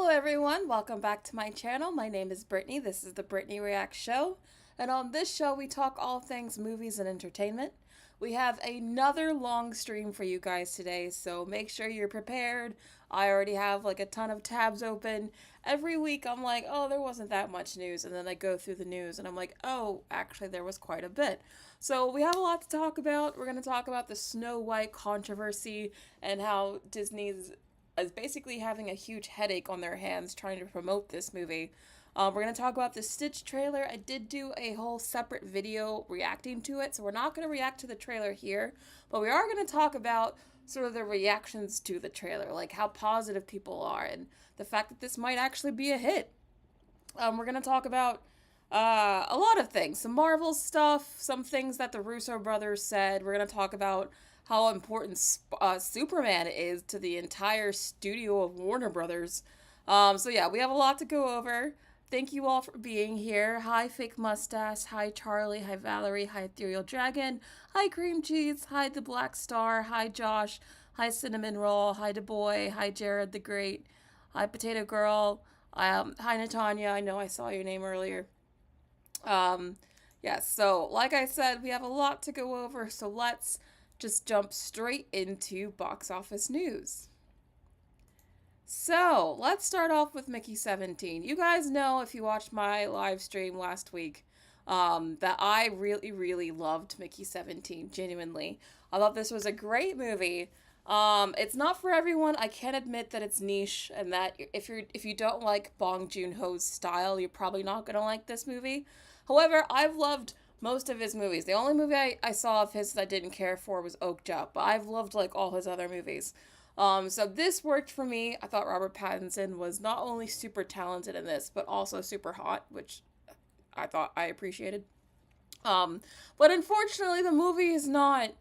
Hello everyone, welcome back to my channel. My name is Brittney. This is the Brittney Reacts Show. And on this show we talk all things movies and entertainment. We have another long stream for you guys today, so make sure you're prepared. I already have like a ton of tabs open. Every week I'm like, oh, there wasn't that much news, and then I go through the news and I'm like, oh, actually there was quite a bit. So we have a lot to talk about. We're going to talk about the Snow White controversy and how Disney's is basically having a huge headache on their hands trying to promote this movie. We're going to talk about the Stitch trailer. I did do a whole separate video reacting to it, so we're not going to react to the trailer here, but we are going to talk about sort of the reactions to the trailer, like how positive people are and the fact that this might actually be a hit. We're going to talk about a lot of things, some Marvel stuff, some things that the Russo brothers said. We're going to talk about how important Superman is to the entire studio of Warner Brothers. So yeah, we have a lot to go over. Thank you all for being here. Hi, Fake Mustache. Hi, Charlie. Hi, Valerie. Hi, Ethereal Dragon. Hi, Cream Cheese. Hi, The Black Star. Hi, Josh. Hi, Cinnamon Roll. Hi, DeBoy. Hi, Jared the Great. Hi, Potato Girl. Hi, Natanya. I know I saw your name earlier. Yes, so like I said, we have a lot to go over, so let's just jump straight into box office news. So, let's start off with Mickey 17. You guys know, if you watched my live stream last week, that I really loved Mickey 17, genuinely. I thought this was a great movie. It's not for everyone. I can admit that it's niche, and that if you don't like Bong Joon-ho's style, you're probably not gonna like this movie. However, I've loved most of his movies. The only movie I saw of his that I didn't care for was Okja, but I've loved like all his other movies. So this worked for me. I thought Robert Pattinson was not only super talented in this, but also super hot, which I thought I appreciated. But unfortunately, the movie is not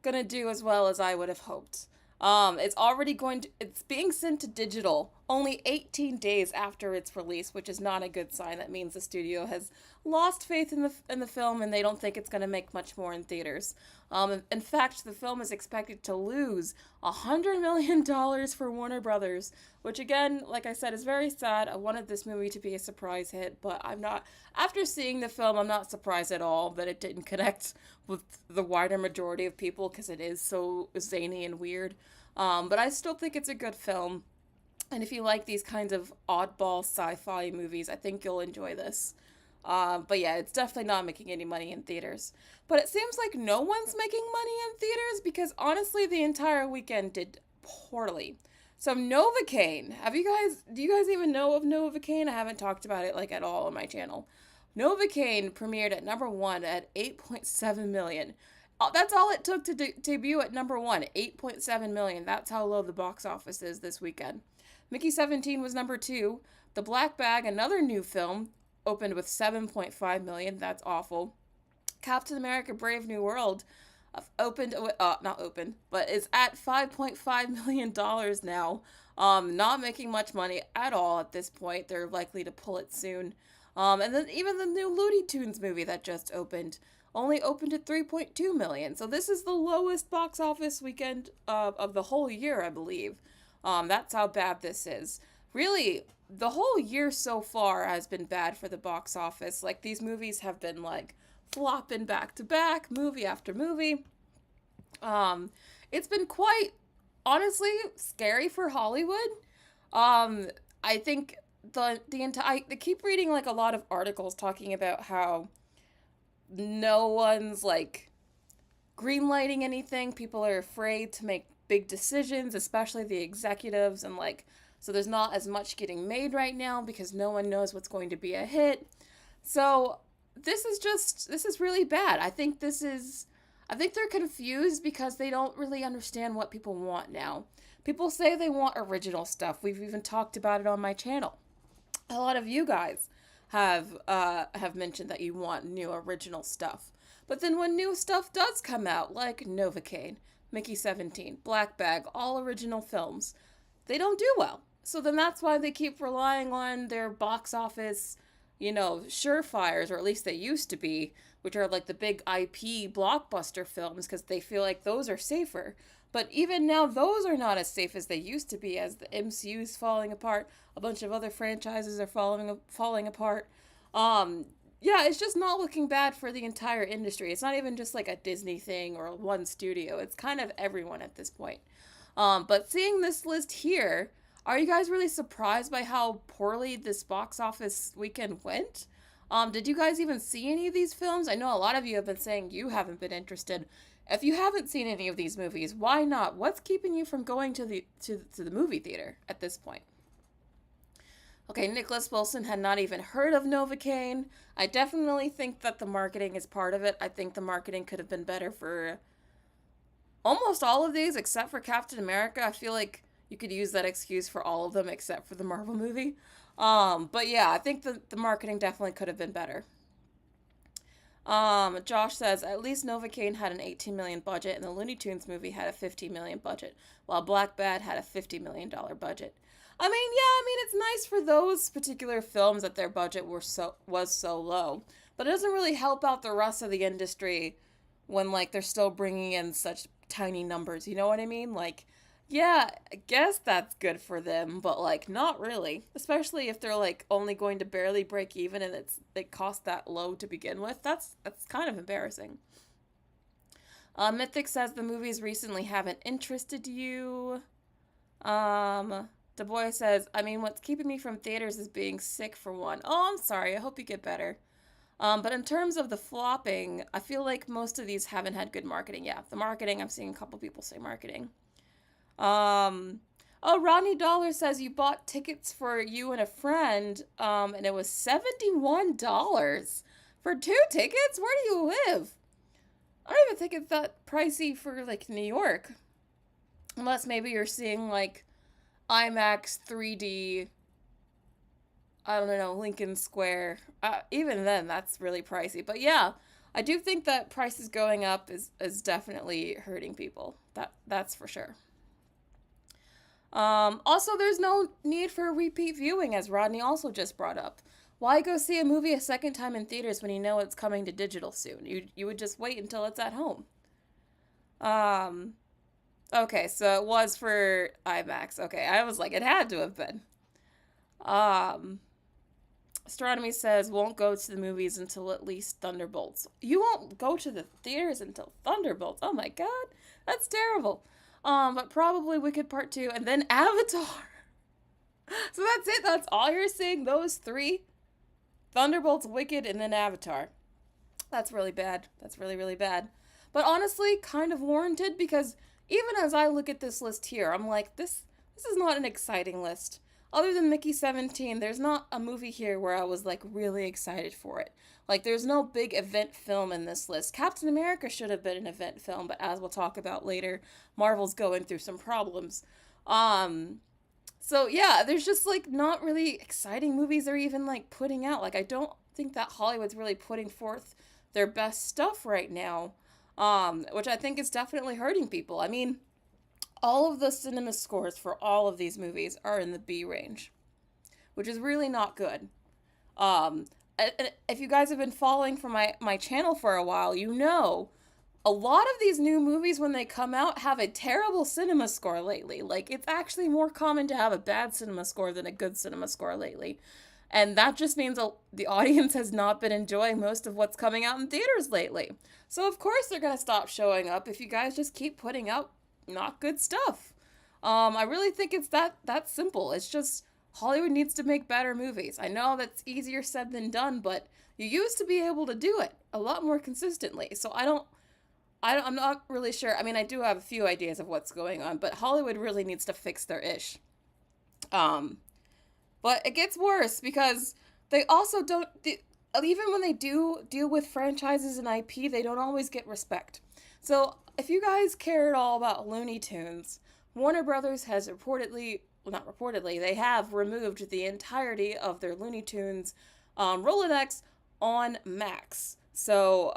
gonna do as well as I would have hoped. It's being sent to digital only 18 days after its release, which is not a good sign. That means the studio has lost faith in the film, and they don't think it's going to make much more in theaters. In fact, the film is expected to lose $100 million for Warner Brothers, which again, like I said, is very sad. I wanted this movie to be a surprise hit, but I'm not. After seeing the film, I'm not surprised at all that it didn't connect with the wider majority of people, because it is so zany and weird. But I still think it's a good film. And if you like these kinds of oddball sci-fi movies, I think you'll enjoy this. But yeah, it's definitely not making any money in theaters. But it seems like no one's making money in theaters, because honestly, the entire weekend did poorly. So Novocaine, do you guys even know of Novocaine? I haven't talked about it like at all on my channel. Novocaine premiered at number 1 at 8.7 million. That's all it took to debut at number 1, 8.7 million. That's how low the box office is this weekend. Mickey 17 was number 2. The Black Bag, another new film, opened with 7.5 million. That's awful. Captain America Brave New World not opened, but is at $5.5 million now. Not making much money at all at this point. They're likely to pull it soon. And then even the new Looney Tunes movie that just opened only opened at 3.2 million. So this is the lowest box office weekend of the whole year, I believe. That's how bad this is. Really, the whole year so far has been bad for the box office. Like, these movies have been, like, flopping back to back, movie after movie. It's been quite, honestly, scary for Hollywood. I think I keep reading, like, a lot of articles talking about how no one's, like, greenlighting anything. People are afraid to make big decisions, especially the executives, and like, so there's not as much getting made right now because no one knows what's going to be a hit. So this is really bad. I think they're confused because they don't really understand what people want now. People say they want original stuff. We've even talked about it on my channel. A lot of you guys have mentioned that you want new original stuff. But then when new stuff does come out, like Novocaine, Mickey 17, Black Bag, all original films, they don't do well. So then that's why they keep relying on their box office, surefires, or at least they used to be, which are like the big IP blockbuster films, because they feel like those are safer. But even now, those are not as safe as they used to be, as the MCU is falling apart. A bunch of other franchises are falling apart. Yeah, it's just not looking bad for the entire industry. It's not even just like a Disney thing or one studio. It's kind of everyone at this point. But seeing this list here, are you guys really surprised by how poorly this box office weekend went? Did you guys even see any of these films? I know a lot of you have been saying you haven't been interested. If you haven't seen any of these movies, why not? What's keeping you from going to the movie theater at this point? Okay, Nicholas Wilson had not even heard of Novocaine. I definitely think that the marketing is part of it. I think the marketing could have been better for almost all of these, except for Captain America. I feel like you could use that excuse for all of them except for the Marvel movie. But yeah, I think the marketing definitely could have been better. Josh says, at least Novocaine had an 18 million budget and the Looney Tunes movie had a 50 million budget, while Black Bad had a $50 million budget. It's nice for those particular films that their budget was so low, but it doesn't really help out the rest of the industry when, like, they're still bringing in such tiny numbers, you know what I mean? Like, yeah, I guess that's good for them, but, like, not really. Especially if they're, like, only going to barely break even and it cost that low to begin with. That's kind of embarrassing. Mythic says the movies recently haven't interested you. Du Bois says, what's keeping me from theaters is being sick for one. Oh, I'm sorry. I hope you get better. But in terms of the flopping, I feel like most of these haven't had good marketing. Yeah, the marketing, I'm seeing a couple people say marketing. Rodney Dollar says you bought tickets for you and a friend, and it was $71 for 2 tickets? Where do you live? I don't even think it's that pricey for, like, New York. Unless maybe you're seeing, like, IMAX 3D, I don't know, Lincoln Square. Even then, that's really pricey. But yeah, I do think that prices going up is definitely hurting people. That's for sure. Also, there's no need for repeat viewing, as Rodney also just brought up. Why go see a movie a second time in theaters when you know it's coming to digital soon? You would just wait until it's at home. Okay, so it was for IMAX. Okay, I was like, it had to have been. Astronomy says, won't go to the movies until at least Thunderbolts. You won't go to the theaters until Thunderbolts? Oh my god, that's terrible. But probably Wicked Part 2, and then Avatar. So that's it. That's all you're seeing. Those 3. Thunderbolts, Wicked, and then Avatar. That's really bad. That's really, really bad. But honestly, kind of warranted, because even as I look at this list here, I'm like, this is not an exciting list. Other than Mickey 17, there's not a movie here where I was, like, really excited for it. Like, there's no big event film in this list. Captain America should have been an event film, but as we'll talk about later, Marvel's going through some problems. So yeah, there's just, like, not really exciting movies they're even, like, putting out. Like, I don't think that Hollywood's really putting forth their best stuff right now, which I think is definitely hurting people. I mean, all of the cinema scores for all of these movies are in the B range, which is really not good. If you guys have been following for my channel for a while, you know a lot of these new movies, when they come out, have a terrible cinema score lately. Like, it's actually more common to have a bad cinema score than a good cinema score lately. And that just means the audience has not been enjoying most of what's coming out in theaters lately. So of course they're going to stop showing up if you guys just keep putting out not good stuff. I really think it's that simple. It's just Hollywood needs to make better movies. I know that's easier said than done, but you used to be able to do it a lot more consistently. So I'm not really sure. I mean, I do have a few ideas of what's going on, but Hollywood really needs to fix their ish. But it gets worse because they also don't, even when they do deal with franchises and IP, they don't always get respect. So if you guys care at all about Looney Tunes, Warner Brothers has they have removed the entirety of their Looney Tunes Rolodex on Max. So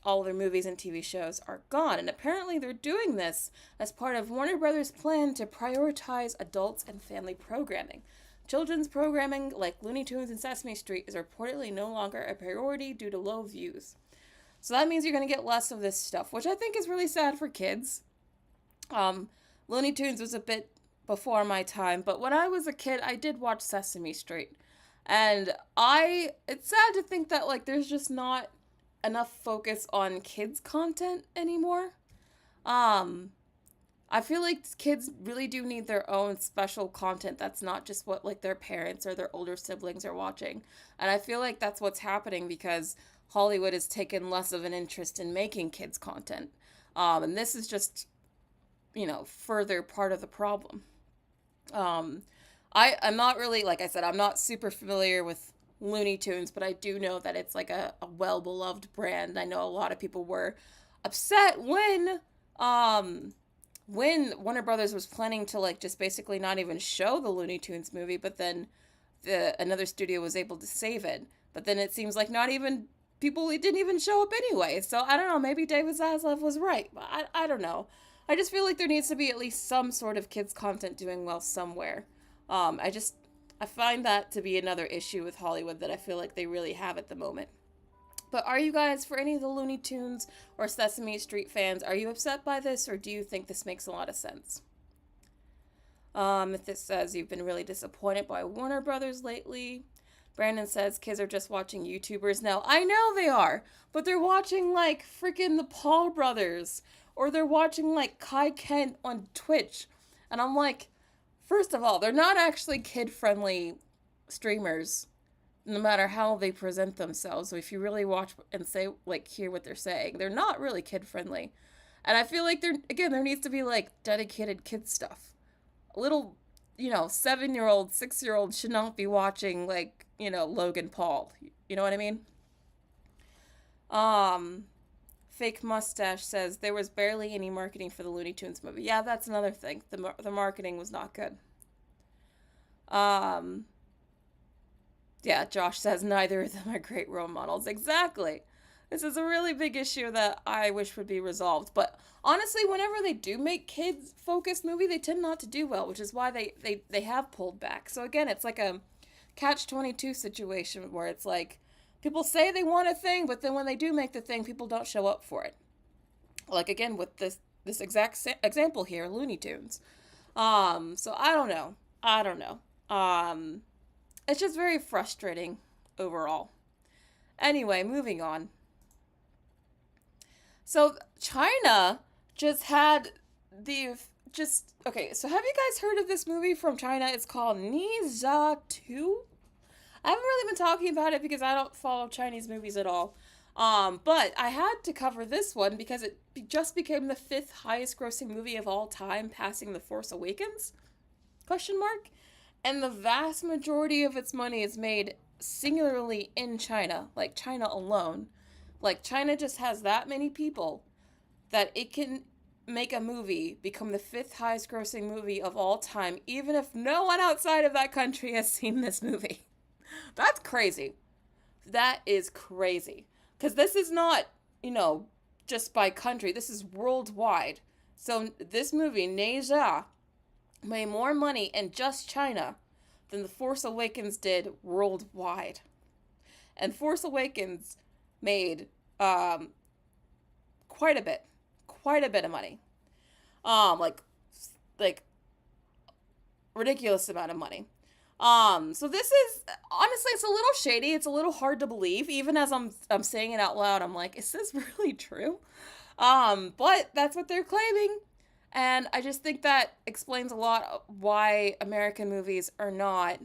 all of their movies and TV shows are gone. And apparently they're doing this as part of Warner Brothers' plan to prioritize adults and family programming. Children's programming like Looney Tunes and Sesame Street is reportedly no longer a priority due to low views. So that means you're going to get less of this stuff, which I think is really sad for kids. Um, Looney Tunes was a bit before my time, but when I was a kid, I did watch Sesame Street. And it's sad to think that, like, there's just not enough focus on kids' content anymore. Um, I feel like kids really do need their own special content that's not just what, like, their parents or their older siblings are watching. And I feel like that's what's happening because Hollywood has taken less of an interest in making kids content. And this is just, further part of the problem. Um, I'm not really, like I said, I'm not super familiar with Looney Tunes, but I do know that it's like a well-beloved brand. I know a lot of people were upset when Warner Brothers was planning to, like, just basically not even show the Looney Tunes movie, but then another studio was able to save it. But then it seems like not even people didn't even show up anyway. So I don't know, maybe David Zaslav was right. But I don't know. I just feel like there needs to be at least some sort of kids content doing well somewhere. I find that to be another issue with Hollywood that I feel like they really have at the moment. But are you guys, for any of the Looney Tunes or Sesame Street fans, are you upset by this, or do you think this makes a lot of sense? If this says you've been really disappointed by Warner Brothers lately. Brandon says kids are just watching YouTubers now. I know they are, but they're watching, like, freaking the Paul brothers, or they're watching, like, Kai Kent on Twitch. And I'm like, first of all, they're not actually kid-friendly streamers, no matter how they present themselves. So if you really watch and say, like, hear what they're saying, they're not really kid-friendly. And I feel like there needs to be, like, dedicated kid stuff. A little, 7-year-old, 6-year-old should not be watching, like, Logan Paul. You know what I mean? Fake Mustache says there was barely any marketing for the Looney Tunes movie. Yeah, that's another thing. The marketing was not good. Yeah, Josh says neither of them are great role models. Exactly. This is a really big issue that I wish would be resolved. But honestly, whenever they do make kids-focused movie, they tend not to do well, which is why they have pulled back. So again, it's like a catch-22 situation where it's like, people say they want a thing, but then when they do make the thing, people don't show up for it. Like, again, with this exact example here, Looney Tunes. So I don't know. It's just very frustrating overall. Anyway, moving on. So China just had okay, so have you guys heard of this movie from China? It's called Niza 2. I haven't really been talking about it because I don't follow Chinese movies at all. But I had to cover this one because it just became the 5th highest grossing movie of all time, passing The Force Awakens? ? And the vast majority of its money is made singularly in China, like China alone. Like, China just has that many people that it can make a movie become the 5th highest grossing movie of all time, even if no one outside of that country has seen this movie. That's crazy. That is crazy. Because this is not, just by country. This is worldwide. So this movie, Ne Zha, made more money in just China than The Force Awakens did worldwide. And Force Awakens made quite a bit of money. Like ridiculous amount of money. So this is, honestly, it's a little shady. It's a little hard to believe. Even as I'm saying it out loud, I'm like, is this really true? But that's what they're claiming. And I just think that explains a lot why American movies are not,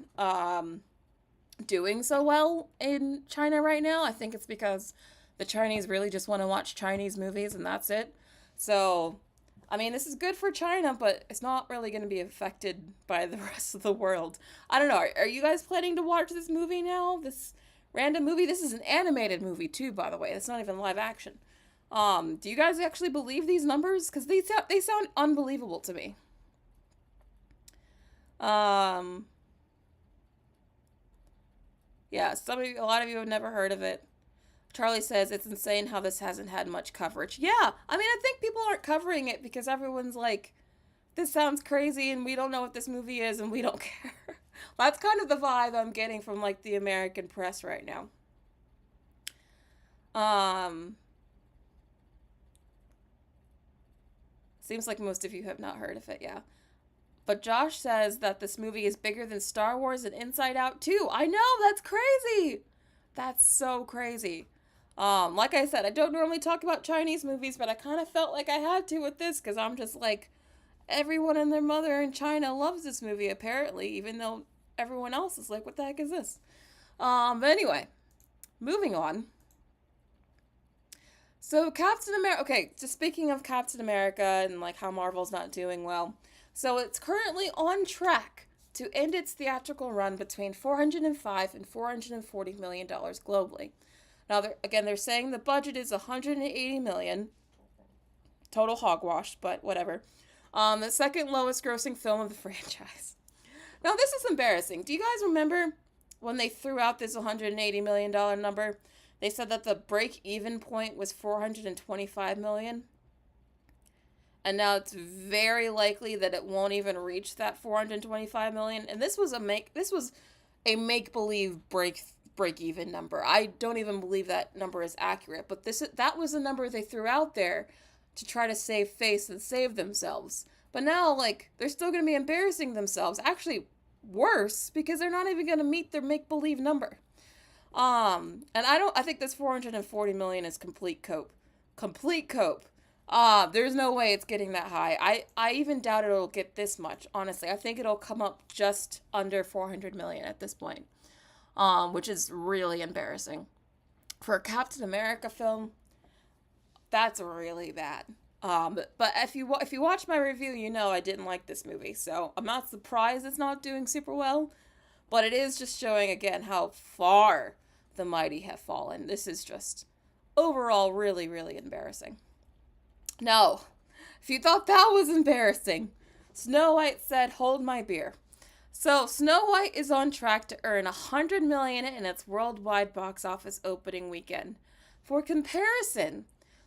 doing so well in China right now. I think it's because the Chinese really just want to watch Chinese movies and that's it. So, I mean, this is good for China, but it's not really going to be affected by the rest of the world. I don't know. Are you guys planning to watch this movie now? This random movie? This is an animated movie too, by the way. It's not even live action. Do you guys actually believe these numbers? Because they sound unbelievable to me. Yeah, a lot of you have never heard of it. Charlie says, it's insane how this hasn't had much coverage. Yeah, I mean, I think people aren't covering it because everyone's like, this sounds crazy and we don't know what this movie is and we don't care. That's kind of the vibe I'm getting from, like, the American press right now. Seems like most of you have not heard of it, yeah. But Josh says that this movie is bigger than Star Wars and Inside Out too. I know, that's crazy. That's so crazy. Like I said, I don't normally talk about Chinese movies, but I kind of felt like I had to with this because I'm just like, everyone and their mother in China loves this movie apparently, even though everyone else is like, what the heck is this? But anyway, moving on. So Captain America, okay, just speaking of Captain America and like how Marvel's not doing well. So it's currently on track to end its theatrical run between $405 and $440 million globally. Now, they're saying the budget is $180 million. Total hogwash, but whatever. The second lowest grossing film of the franchise. Now, this is embarrassing. Do you guys remember when they threw out this $180 million number? They said that the break-even point was $425 million. And now it's very likely that it won't even reach that $425 million. And this was a make-believe break-even number. I don't even believe that number is accurate. But that was the number they threw out there to try to save face and save themselves. But now, like, they're still going to be embarrassing themselves. Actually, worse, because they're not even going to meet their make-believe number. And I think this $440 million is complete cope. Complete cope. There's no way it's getting that high. I even doubt it'll get this much, honestly. I think it'll come up just under $400 million at this point. Which is really embarrassing. For a Captain America film, that's really bad. But if you watch my review, you know I didn't like this movie, so I'm not surprised it's not doing super well. But it is just showing again how far the mighty have fallen. This is just overall really, really embarrassing. Now, if you thought that was embarrassing, Snow White said, "Hold my beer." So Snow White is on track to earn $100 million in its worldwide box office opening weekend. For comparison,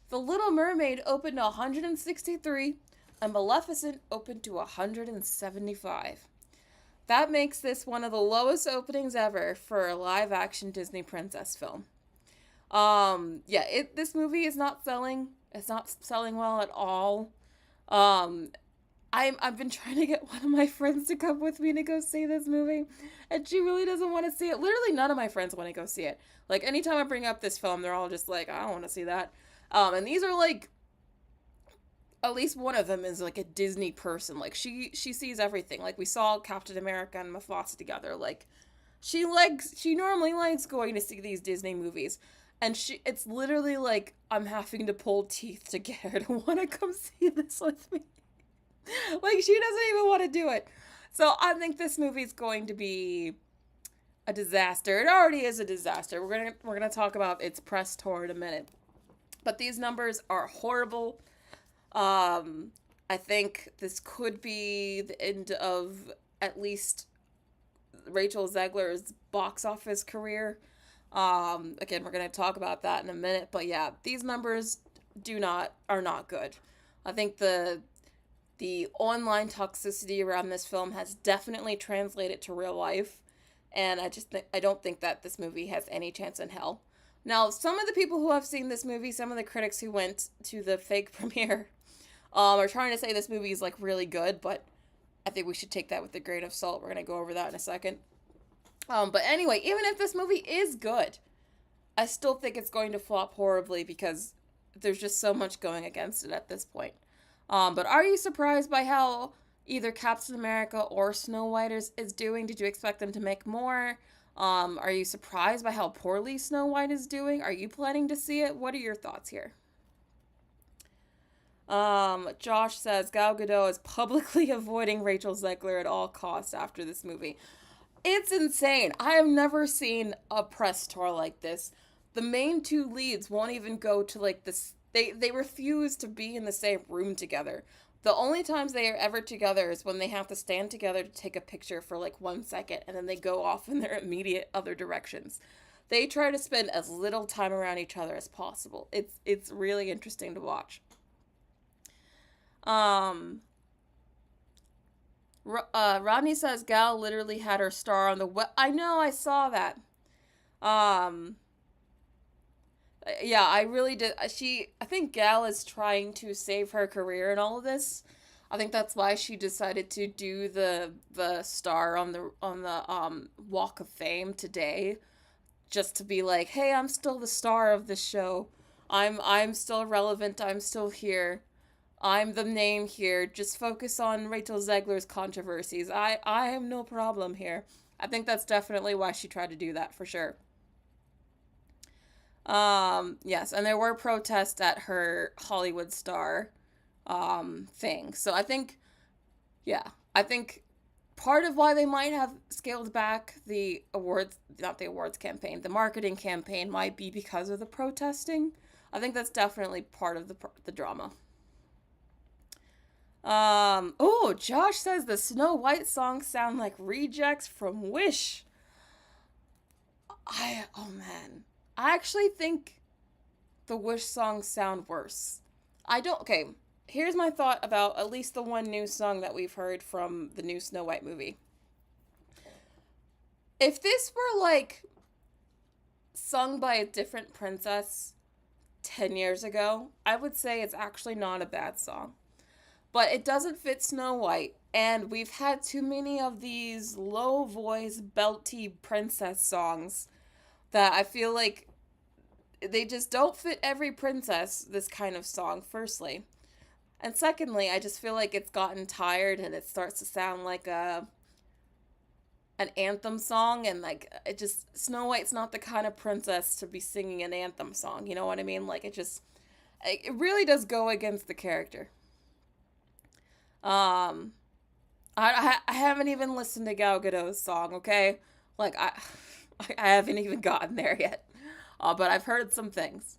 The Little Mermaid opened to 163 and Maleficent opened to 175. That makes this one of the lowest openings ever for a live-action Disney princess film. This movie is not selling. It's not selling well at all. I've been trying to get one of my friends to come with me to go see this movie, and she really doesn't want to see it. Literally, none of my friends want to go see it. Like, anytime I bring up this film, they're all just like, I don't want to see that. And these are like, at least one of them is like a Disney person. Like, she sees everything. Like, we saw Captain America and Mufasa together. Like, she normally likes going to see these Disney movies. And it's literally like, I'm having to pull teeth to get her to want to come see this with me. Like, she doesn't even want to do it. So I think this movie's going to be a disaster. It already is a disaster. We're gonna talk about its press tour in a minute. But these numbers are horrible. I think this could be the end of at least Rachel Zegler's box office career. Again, we're going to talk about that in a minute. But yeah, these numbers are not good. I think the online toxicity around this film has definitely translated to real life. And I don't think that this movie has any chance in hell. Now, some of the people who have seen this movie, some of the critics who went to the fake premiere, are trying to say this movie is like really good, but I think we should take that with a grain of salt. We're going to go over that in a second. But anyway, even if this movie is good, I still think it's going to flop horribly because there's just so much going against it at this point. But are you surprised by how either Captain America or Snow White is doing? Did you expect them to make more? Are you surprised by how poorly Snow White is doing? Are you planning to see it? What are your thoughts here? Josh says Gal Gadot is publicly avoiding Rachel Zegler at all costs after this movie. It's insane. I have never seen a press tour like this. The main two leads won't even go to like this. They refuse to be in the same room together. The only times they are ever together is when they have to stand together to take a picture for like 1 second, and then they go off in their immediate other directions. They try to spend as little time around each other as possible. It's really interesting to watch. Rodney says Gal literally had her star on the I know, I saw that. Yeah, I really did. I think Gal is trying to save her career in all of this. I think that's why she decided to do the star on the Walk of Fame today, just to be like, hey, I'm still the star of this show. I'm still relevant. I'm still here. I'm the name here. Just focus on Rachel Zegler's controversies. I have no problem here. I think that's definitely why she tried to do that for sure. Yes, and there were protests at her Hollywood star thing. So I think, yeah, I think part of why they might have scaled back the awards, not the awards campaign, the marketing campaign might be because of the protesting. I think that's definitely part of the drama. Oh, Josh says the Snow White songs sound like rejects from Wish. Oh man. I actually think the Wish songs sound worse. Okay, here's my thought about at least the one new song that we've heard from the new Snow White movie. If this were like sung by a different princess 10 years ago, I would say it's actually not a bad song. But it doesn't fit Snow White, and we've had too many of these low voice, belty princess songs that I feel like they just don't fit every princess, this kind of song, firstly. And secondly, I just feel like it's gotten tired and it starts to sound like an anthem song, and like Snow White's not the kind of princess to be singing an anthem song, you know what I mean? Like it really does go against the character. Um I haven't even listened to Gal Gadot's song, okay? Like I haven't even gotten there yet. But I've heard some things.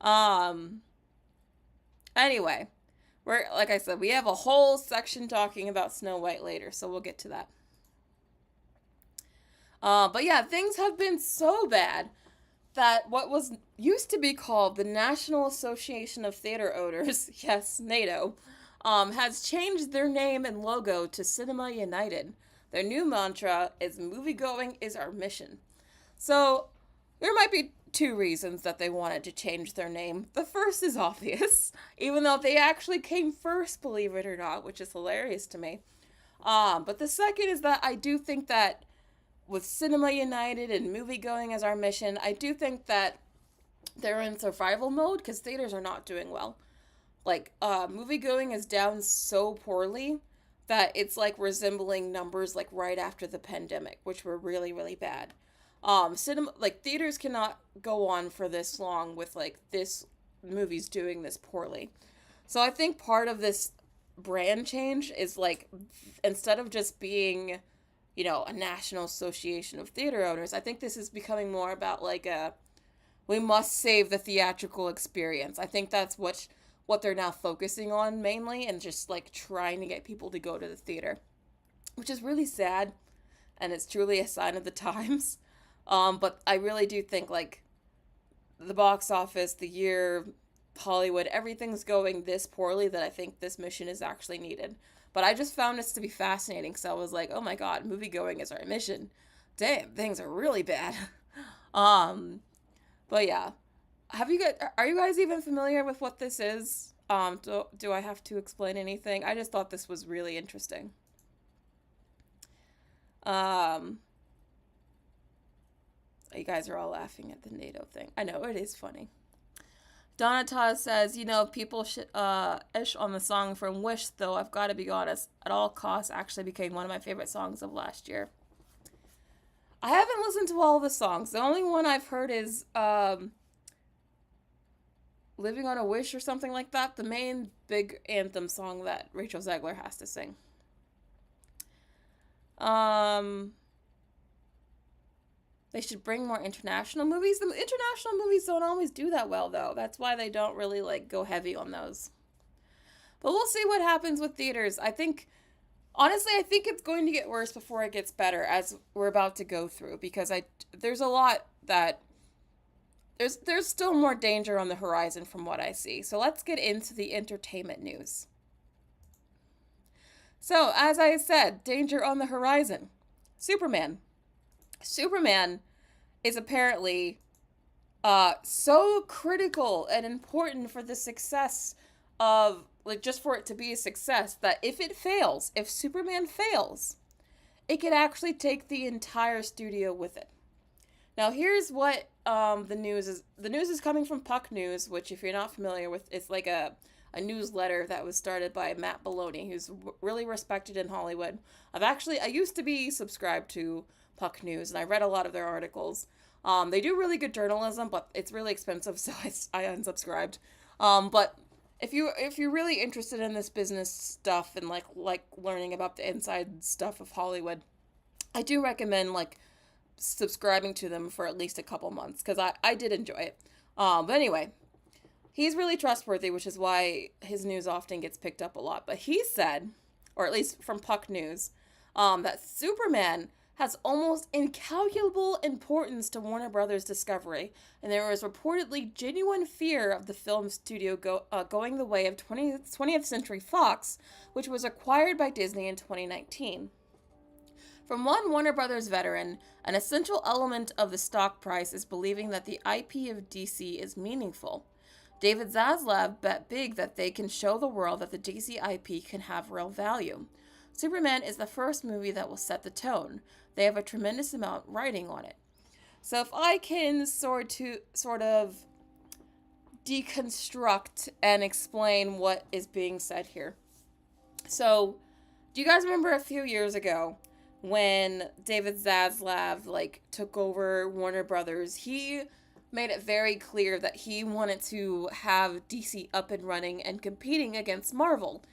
Um anyway, like I said, we have a whole section talking about Snow White later, so we'll get to that. But yeah, things have been so bad that what was used to be called the National Association of Theater Owners, yes, NATO, has changed their name and logo to Cinema United. Their new mantra is "Moviegoing is our mission." So, there might be two reasons that they wanted to change their name. The first is obvious, even though they actually came first, believe it or not, which is hilarious to me. But the second is that I do think that with Cinema United and moviegoing as our mission, I do think that they're in survival mode because theaters are not doing well. Like, moviegoing is down so poorly that it's like resembling numbers like right after the pandemic, which were really, really bad. Theaters cannot go on for this long with like this movies doing this poorly. So I think part of this brand change is like, instead of just being, a National Association of Theater Owners, I think this is becoming more about like we must save the theatrical experience. I think that's what they're now focusing on mainly, and just like trying to get people to go to the theater, which is really sad, and it's truly a sign of the times. But I really do think like the box office, the year, Hollywood, everything's going this poorly that I think this mission is actually needed. But I just found this to be fascinating, so I was like, oh my god, moviegoing is our mission. Damn, things are really bad. But yeah. Are you guys even familiar with what this is? Do I have to explain anything? I just thought this was really interesting. You guys are all laughing at the NATO thing. I know, it is funny. Donata says, people ish on the song from Wish, though I've got to be honest, At All Costs actually became one of my favorite songs of last year. I haven't listened to all the songs. The only one I've heard is Living on a Wish or something like that. The main big anthem song that Rachel Zegler has to sing. They should bring more international movies. The international movies don't always do that well, though. That's why they don't really, go heavy on those. But we'll see what happens with theaters. Honestly, I think it's going to get worse before it gets better, as we're about to go through, because there's a lot that there's still more danger on the horizon from what I see. So let's get into the entertainment news. So, as I said, danger on the horizon. Superman is apparently so critical and important for the success of, like, just for it to be a success, that if it fails, if Superman fails, it could actually take the entire studio with it. Now, here's what the news is. The news is coming from Puck News, which, if you're not familiar with, it's like a newsletter that was started by Matt Belloni, who's really respected in Hollywood. I used to be subscribed to Puck News, and I read a lot of their articles. They do really good journalism, but it's really expensive, so I unsubscribed. But if you're really interested in this business stuff and like learning about the inside stuff of Hollywood, I do recommend like subscribing to them for at least a couple months, because I did enjoy it. But anyway, he's really trustworthy, which is why his news often gets picked up a lot. But he said, or at least from Puck News, that Superman has almost incalculable importance to Warner Brothers Discovery, and there is reportedly genuine fear of the film studio going the way of 20th Century Fox, which was acquired by Disney in 2019. From one Warner Brothers veteran, an essential element of the stock price is believing that the IP of DC is meaningful. David Zaslav bet big that they can show the world that the DC IP can have real value. Superman is the first movie that will set the tone. They have a tremendous amount riding on it. So if I can sort of deconstruct and explain what is being said here. So, do you guys remember a few years ago when David Zaslav took over Warner Brothers? He made it very clear that he wanted to have DC up and running and competing against Marvel.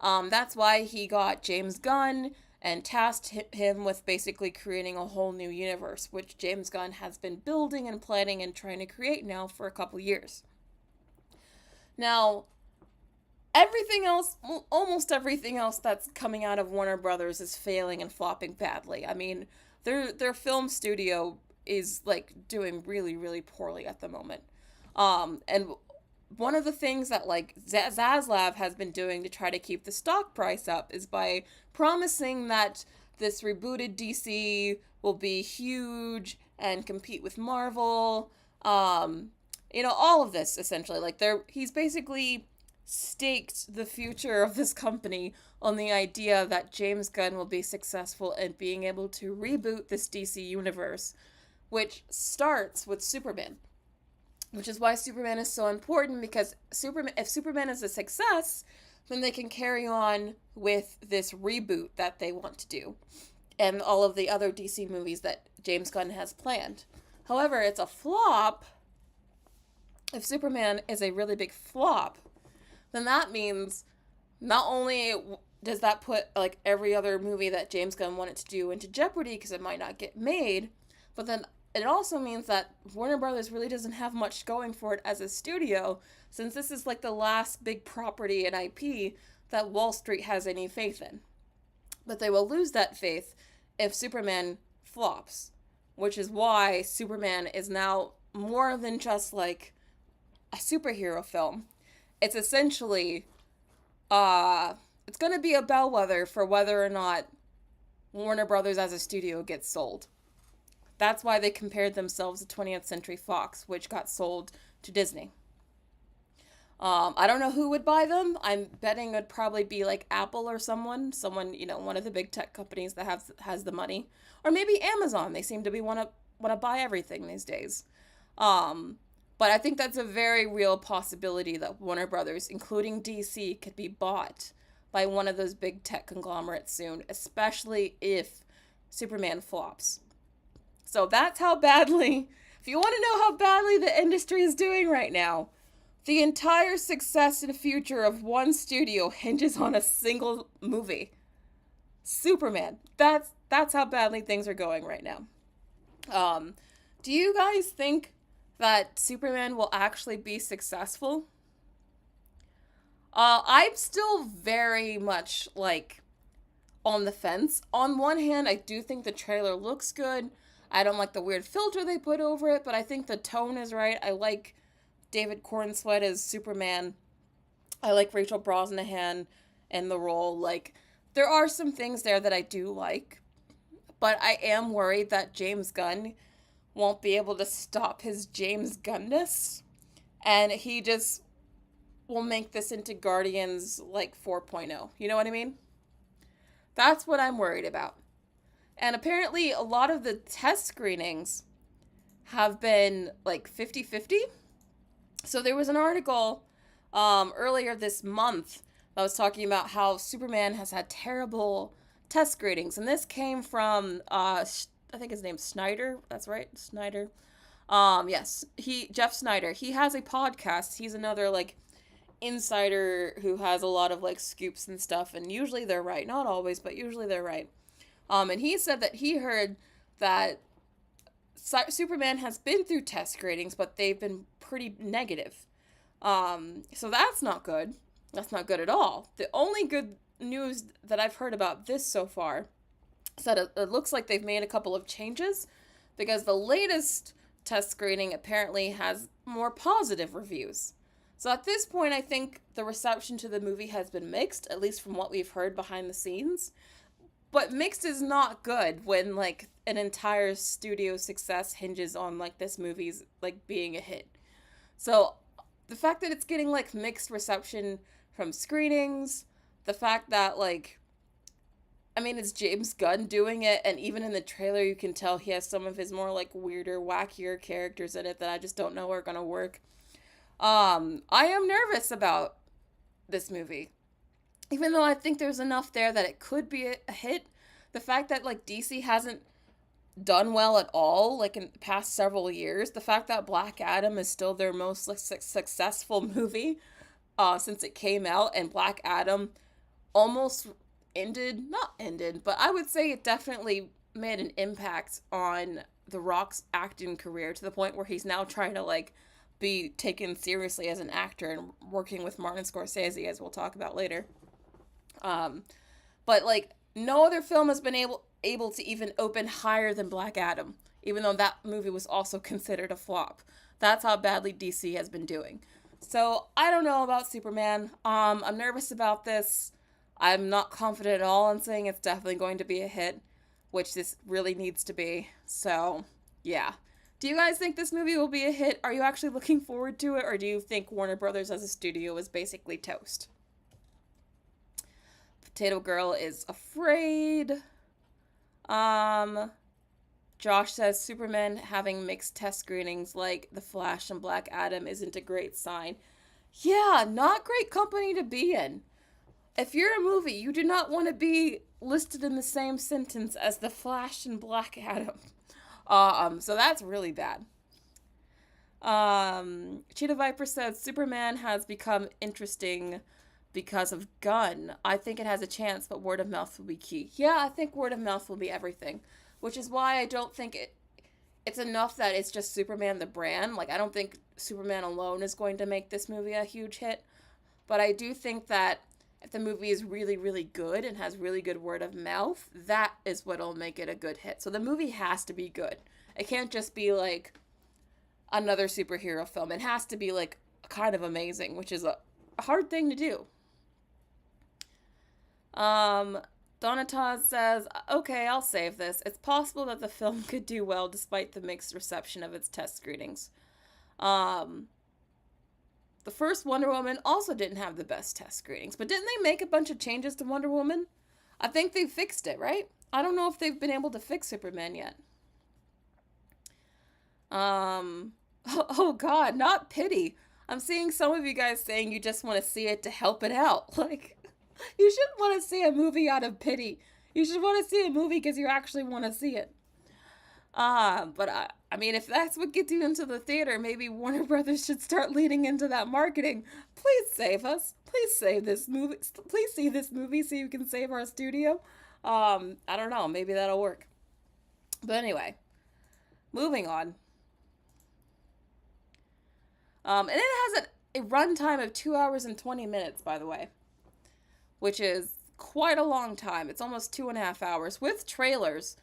That's why he got James Gunn and tasked him with basically creating a whole new universe, which James Gunn has been building and planning and trying to create now for a couple years. Now, almost everything else that's coming out of Warner Brothers is failing and flopping badly. I mean, their film studio is doing really, really poorly at the moment. And one of the things that Zaslav has been doing to try to keep the stock price up is by promising that this rebooted DC will be huge and compete with Marvel. All of this essentially. He's basically staked the future of this company on the idea that James Gunn will be successful in being able to reboot this DC universe, which starts with Superman. Which is why Superman is so important, because if Superman is a success, then they can carry on with this reboot that they want to do, and all of the other DC movies that James Gunn has planned. However, it's a flop. If Superman is a really big flop, then that means not only does that put every other movie that James Gunn wanted to do into jeopardy because it might not get made, but then it also means that Warner Brothers really doesn't have much going for it as a studio, since this is the last big property and IP that Wall Street has any faith in. But they will lose that faith if Superman flops, which is why Superman is now more than just a superhero film. It's essentially, it's going to be a bellwether for whether or not Warner Brothers as a studio gets sold. That's why they compared themselves to 20th Century Fox, which got sold to Disney. I don't know who would buy them. I'm betting it would probably be Apple or someone, one of the big tech companies that has the money, or maybe Amazon. They seem to want to buy everything these days. But I think that's a very real possibility that Warner Brothers, including DC, could be bought by one of those big tech conglomerates soon, especially if Superman flops. So that's how badly, if you want to know how badly the industry is doing right now, the entire success and future of one studio hinges on a single movie. Superman. That's how badly things are going right now. Do you guys think that Superman will actually be successful? I'm still very much on the fence. On one hand, I do think the trailer looks good. I don't like the weird filter they put over it, but I think the tone is right. I like David Cornsweet as Superman. I like Rachel Brosnahan in the role. There are some things there that I do like, but I am worried that James Gunn won't be able to stop his James Gunness, and he just will make this into Guardians like 4.0. You know what I mean? That's what I'm worried about. And apparently a lot of the test screenings have been like 50-50. So there was an article earlier this month that was talking about how Superman has had terrible test screenings. And this came from, I think his name's Snyder. That's right, Snyder. Yes, Jeff Snyder. He has a podcast. He's another like insider who has a lot of like scoops and stuff, and usually they're right. Not always, but usually they're right. And he said that he heard that Superman has been through test screenings, but they've been pretty negative. So that's not good. That's not good at all. The only good news that I've heard about this so far is that it looks like they've made a couple of changes, because the latest test screening apparently has more positive reviews. So at this point, I think the reception to the movie has been mixed, at least from what we've heard behind the scenes. But mixed is not good when, like, an entire studio success hinges on, like, this movie's, like, being a hit. So the fact that it's getting, like, mixed reception from screenings, the fact that, like, I mean, it's James Gunn doing it, and even in the trailer you can tell he has some of his more, like, weirder, wackier characters in it that I just don't know are gonna work. I am nervous about this movie. Even though I think there's enough there that it could be a hit, the fact that, like, DC hasn't done well at all, like, in the past several years, the fact that Black Adam is still their most, like, successful movie since it came out, and Black Adam almost not ended, but I would say it definitely made an impact on The Rock's acting career, to the point where he's now trying to, like, be taken seriously as an actor and working with Martin Scorsese, as we'll talk about later. But, like, no other film has been able to even open higher than Black Adam, even though that movie was also considered a flop. That's how badly DC has been doing. So, I don't know about Superman. I'm nervous about this. I'm not confident at all in saying it's definitely going to be a hit, which this really needs to be. So, yeah. Do you guys think this movie will be a hit? Are you actually looking forward to it, or do you think Warner Brothers as a studio is basically toast? Potato Girl is afraid. Josh says Superman having mixed test screenings like The Flash and Black Adam isn't a great sign. Yeah, not great company to be in. If you're a movie, you do not want to be listed in the same sentence as The Flash and Black Adam. So that's really bad. Cheetah Viper says Superman has become interesting because of Gunn. I think it has a chance, but word of mouth will be key. Yeah, I think word of mouth will be everything, which is why I don't think it's enough that it's just Superman the brand. Like, I don't think Superman alone is going to make this movie a huge hit, but I do think that if the movie is really, really good and has really good word of mouth, that is what'll make it a good hit. So the movie has to be good. It can't just be like another superhero film. It has to be like kind of amazing, which is a hard thing to do. Donataz says, okay, I'll save this. It's possible that the film could do well despite the mixed reception of its test screenings. The first Wonder Woman also didn't have the best test screenings, but didn't they make a bunch of changes to Wonder Woman? I think they fixed it, right? I don't know if they've been able to fix Superman yet. Oh God, not pity. I'm seeing some of you guys saying you just want to see it to help it out. Like, you shouldn't want to see a movie out of pity. You should want to see a movie because you actually want to see it. But I mean, if that's what gets you into the theater, maybe Warner Brothers should start leaning into that marketing. Please save us. Please save this movie. Please see this movie so you can save our studio. I don't know. Maybe that'll work. But anyway, moving on. And it has a runtime of 2 hours and 20 minutes, by the way, which is quite a long time. It's almost 2.5 hours with trailers.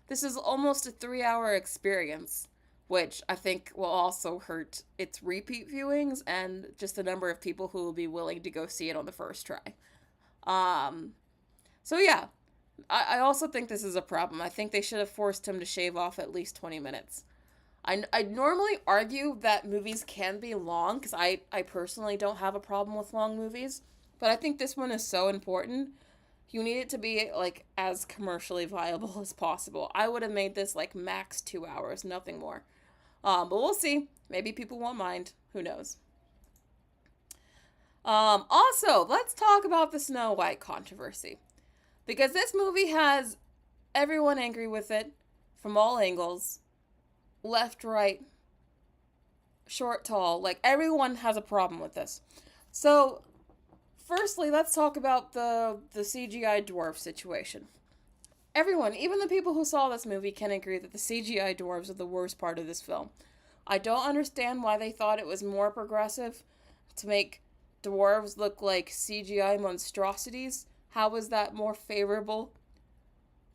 This is almost a 3-hour experience, which I think will also hurt its repeat viewings and just the number of people who will be willing to go see it on the first try. So yeah, I also think this is a problem. I think they should have forced him to shave off at least 20 minutes. I normally argue that movies can be long because I personally don't have a problem with long movies, but I think this one is so important. You need it to be like as commercially viable as possible. I would have made this like max 2 hours, nothing more. But we'll see. Maybe people won't mind. Who knows? Also, let's talk about the Snow White controversy. Because this movie has everyone angry with it from all angles. Left, right, short, tall. Like, everyone has a problem with this. So, firstly, let's talk about the CGI dwarf situation. Everyone, even the people who saw this movie, can agree that the CGI dwarves are the worst part of this film. I don't understand why they thought it was more progressive to make dwarves look like CGI monstrosities. How is that more favorable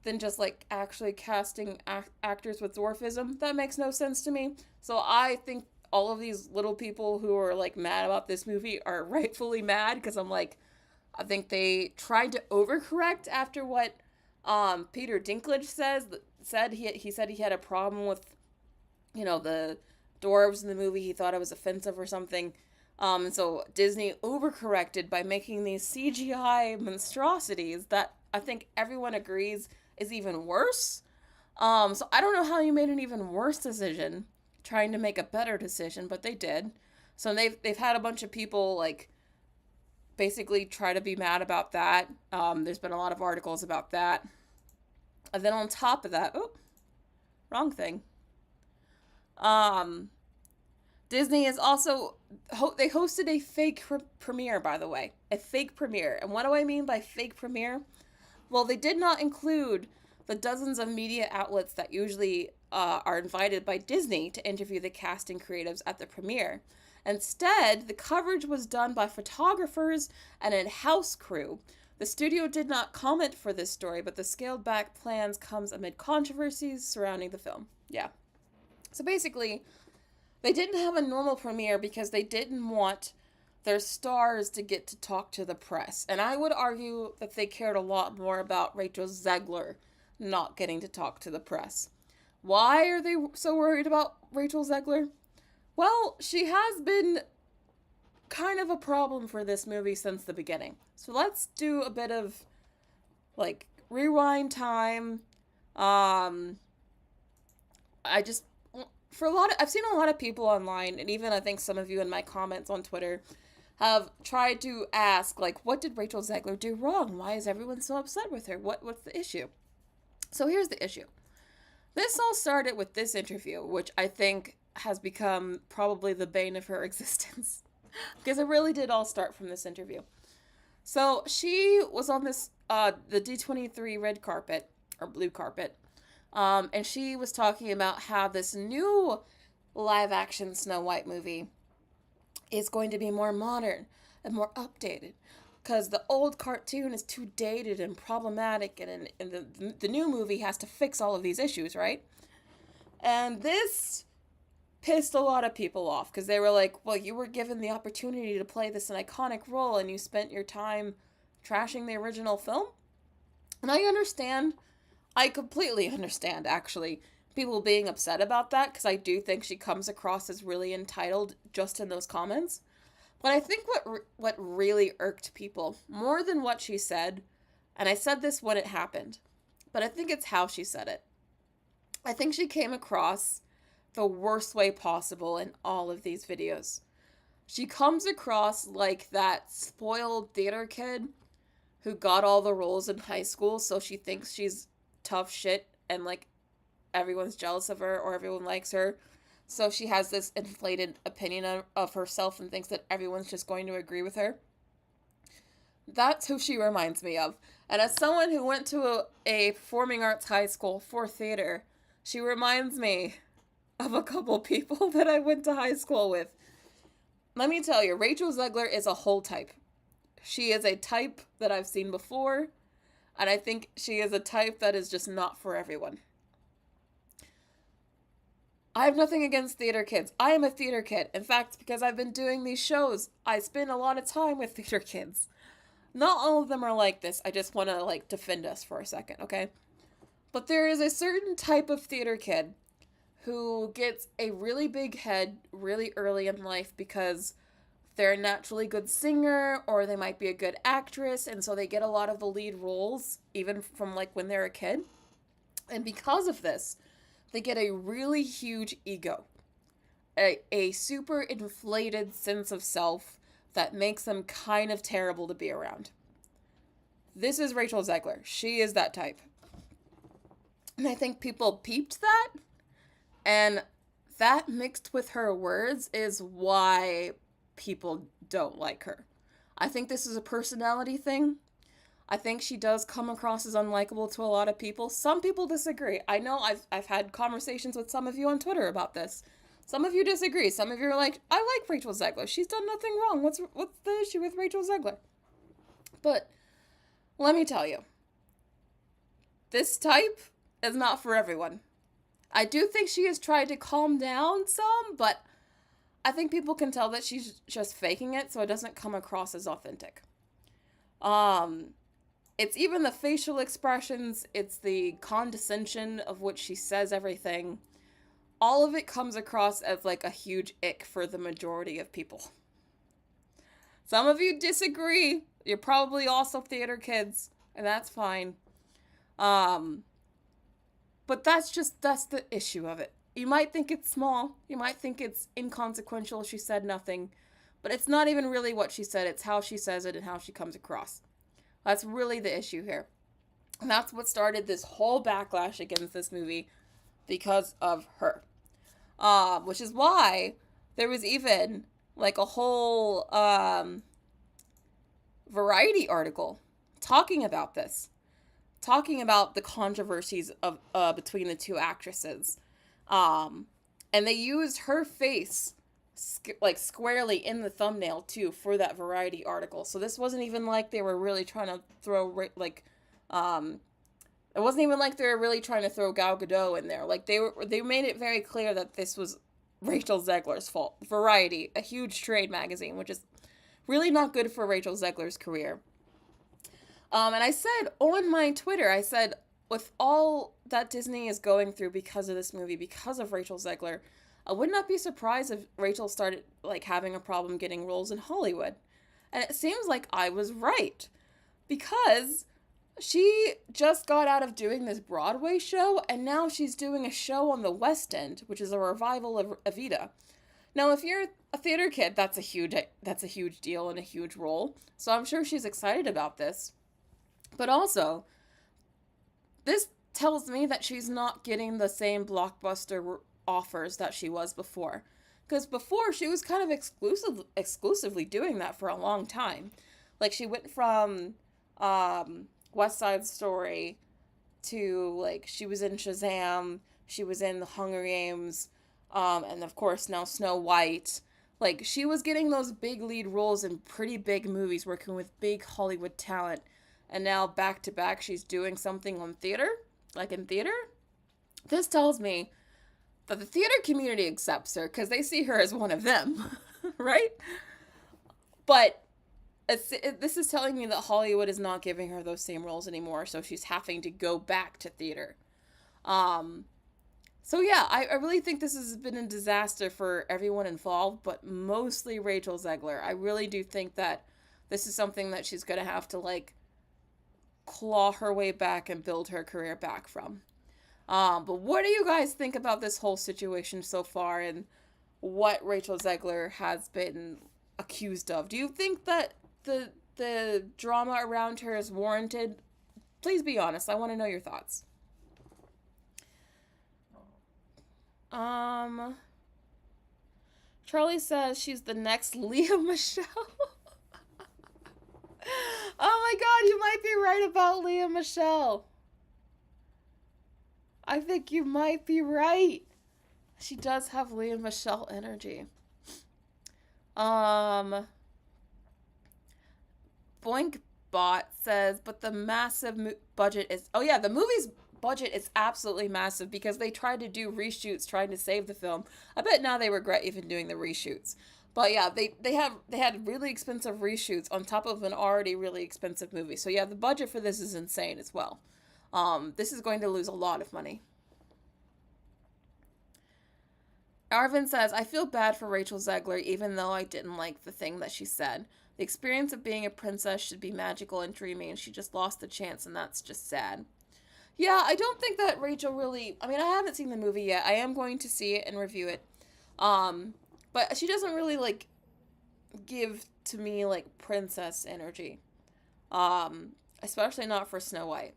than just like actually casting actors with dwarfism? That makes no sense to me. So I think all of these little people who are like mad about this movie are rightfully mad, because I'm like, I think they tried to overcorrect after what Peter Dinklage said. He said he had a problem with, the dwarves in the movie. He thought it was offensive or something. And so Disney overcorrected by making these CGI monstrosities that I think everyone agrees is even worse. So I don't know how you made an even worse decision trying to make a better decision, but they did. So they've had a bunch of people like basically try to be mad about that. There's been a lot of articles about that. And then on top of that, wrong thing. Disney is also, they hosted a fake premiere, by the way. A fake premiere. And what do I mean by fake premiere? Well, they did not include the dozens of media outlets that usually are invited by Disney to interview the cast and creatives at the premiere. Instead, the coverage was done by photographers and a house crew. The studio did not comment for this story, but the scaled back plans comes amid controversies surrounding the film. Yeah. So basically, they didn't have a normal premiere because they didn't want their stars to get to talk to the press. And I would argue that they cared a lot more about Rachel Zegler not getting to talk to the press. Why are they so worried about Rachel Zegler? Well, she has been kind of a problem for this movie since the beginning. So let's do a bit of, like, rewind time. I've seen a lot of people online, and even I think some of you in my comments on Twitter have tried to ask, like, what did Rachel Zegler do wrong? Why is everyone so upset with her? What's the issue? So here's the issue. This all started with this interview, which I think has become probably the bane of her existence. Because it really did all start from this interview. So she was on this, the D23 red carpet, or blue carpet, and she was talking about how this new live-action Snow White movie is going to be more modern and more updated, because the old cartoon is too dated and problematic, and the new movie has to fix all of these issues, right? And this pissed a lot of people off, because they were like, well, you were given the opportunity to play this an iconic role, and you spent your time trashing the original film? And I understand. I completely understand, actually, people being upset about that, because I do think she comes across as really entitled just in those comments. But I think what really irked people, more than what she said, and I said this when it happened, but I think it's how she said it. I think she came across the worst way possible in all of these videos. She comes across like that spoiled theater kid who got all the roles in high school, so she thinks she's tough shit and like everyone's jealous of her or everyone likes her. So she has this inflated opinion of herself and thinks that everyone's just going to agree with her. That's who she reminds me of. And as someone who went to a performing arts high school for theater, she reminds me of a couple people that I went to high school with. Let me tell you, Rachel Zegler is a whole type. She is a type that I've seen before, and I think she is a type that is just not for everyone. I have nothing against theater kids. I am a theater kid. In fact, because I've been doing these shows, I spend a lot of time with theater kids. Not all of them are like this. I just want to, defend us for a second, okay? But there is a certain type of theater kid who gets a really big head really early in life because they're a naturally good singer or they might be a good actress, and so they get a lot of the lead roles even from like when they're a kid. And because of this, they get a really huge ego, a super inflated sense of self that makes them kind of terrible to be around. This is Rachel Zegler. She is that type. And I think people peeped that, and that mixed with her words is why people don't like her. I think this is a personality thing. I think she does come across as unlikable to a lot of people. Some people disagree. I know I've had conversations with some of you on Twitter about this. Some of you disagree. Some of you are like, I like Rachel Zegler. She's done nothing wrong. What's the issue with Rachel Zegler? But let me tell you, this type is not for everyone. I do think she has tried to calm down some, but I think people can tell that she's just faking it, so it doesn't come across as authentic. It's even the facial expressions, it's the condescension of which she says everything. All of it comes across as like a huge ick for the majority of people. Some of you disagree. You're probably also theater kids, and that's fine. But that's the issue of it. You might think it's small. You might think it's inconsequential. She said nothing. But it's not even really what she said. It's how she says it and how she comes across. That's really the issue here. And that's what started this whole backlash against this movie because of her. Which is why there was even like a whole Variety article talking about this. Talking about the controversies of between the two actresses. And they used her face squarely in the thumbnail too for that Variety article. So this wasn't even like they were really trying to throw it wasn't even like they were really trying to throw Gal Gadot in there. Like they made it very clear that this was Rachel Zegler's fault. Variety, a huge trade magazine, which is really not good for Rachel Zegler's career. And I said on my Twitter, I said, with all that Disney is going through because of this movie, because of Rachel Zegler, I would not be surprised if Rachel started like having a problem getting roles in Hollywood. And it seems like I was right, because she just got out of doing this Broadway show, and now she's doing a show on the West End, which is a revival of Evita. Now, if you're a theater kid, that's a huge deal and a huge role. So I'm sure she's excited about this. But also, this tells me that she's not getting the same blockbuster offers that she was before. Because before, she was kind of exclusively doing that for a long time. Like, she went from West Side Story to, like, she was in Shazam, she was in The Hunger Games, and of course now Snow White. Like, she was getting those big lead roles in pretty big movies, working with big Hollywood talent. And now, back to back, she's doing something on theater, like in theater. This tells me that the theater community accepts her because they see her as one of them, right? But this is telling me that Hollywood is not giving her those same roles anymore, so she's having to go back to theater. So yeah, I really think this has been a disaster for everyone involved, but mostly Rachel Zegler. I really do think that this is something that she's going to have to, like, claw her way back and build her career back from. But what do you guys think about this whole situation so far and what Rachel Zegler has been accused of? Do you think that the drama around her is warranted? Please be honest. I want to know your thoughts. Charlie says she's the next Lea Michele. Oh my god, you might be right about Lea Michele. I think you might be right. She does have Lea Michele energy. Boink Bot says, but the massive budget is... Oh yeah, the movie's budget is absolutely massive because they tried to do reshoots trying to save the film. I bet now they regret even doing the reshoots. But yeah, they had really expensive reshoots on top of an already really expensive movie. So yeah, the budget for this is insane as well. This is going to lose a lot of money. Arvin says, I feel bad for Rachel Zegler, even though I didn't like the thing that she said. The experience of being a princess should be magical and dreamy, and she just lost the chance, and that's just sad. Yeah, I don't think that Rachel really... I mean, I haven't seen the movie yet. I am going to see it and review it. But she doesn't really, like, give to me, like, princess energy. Especially not for Snow White.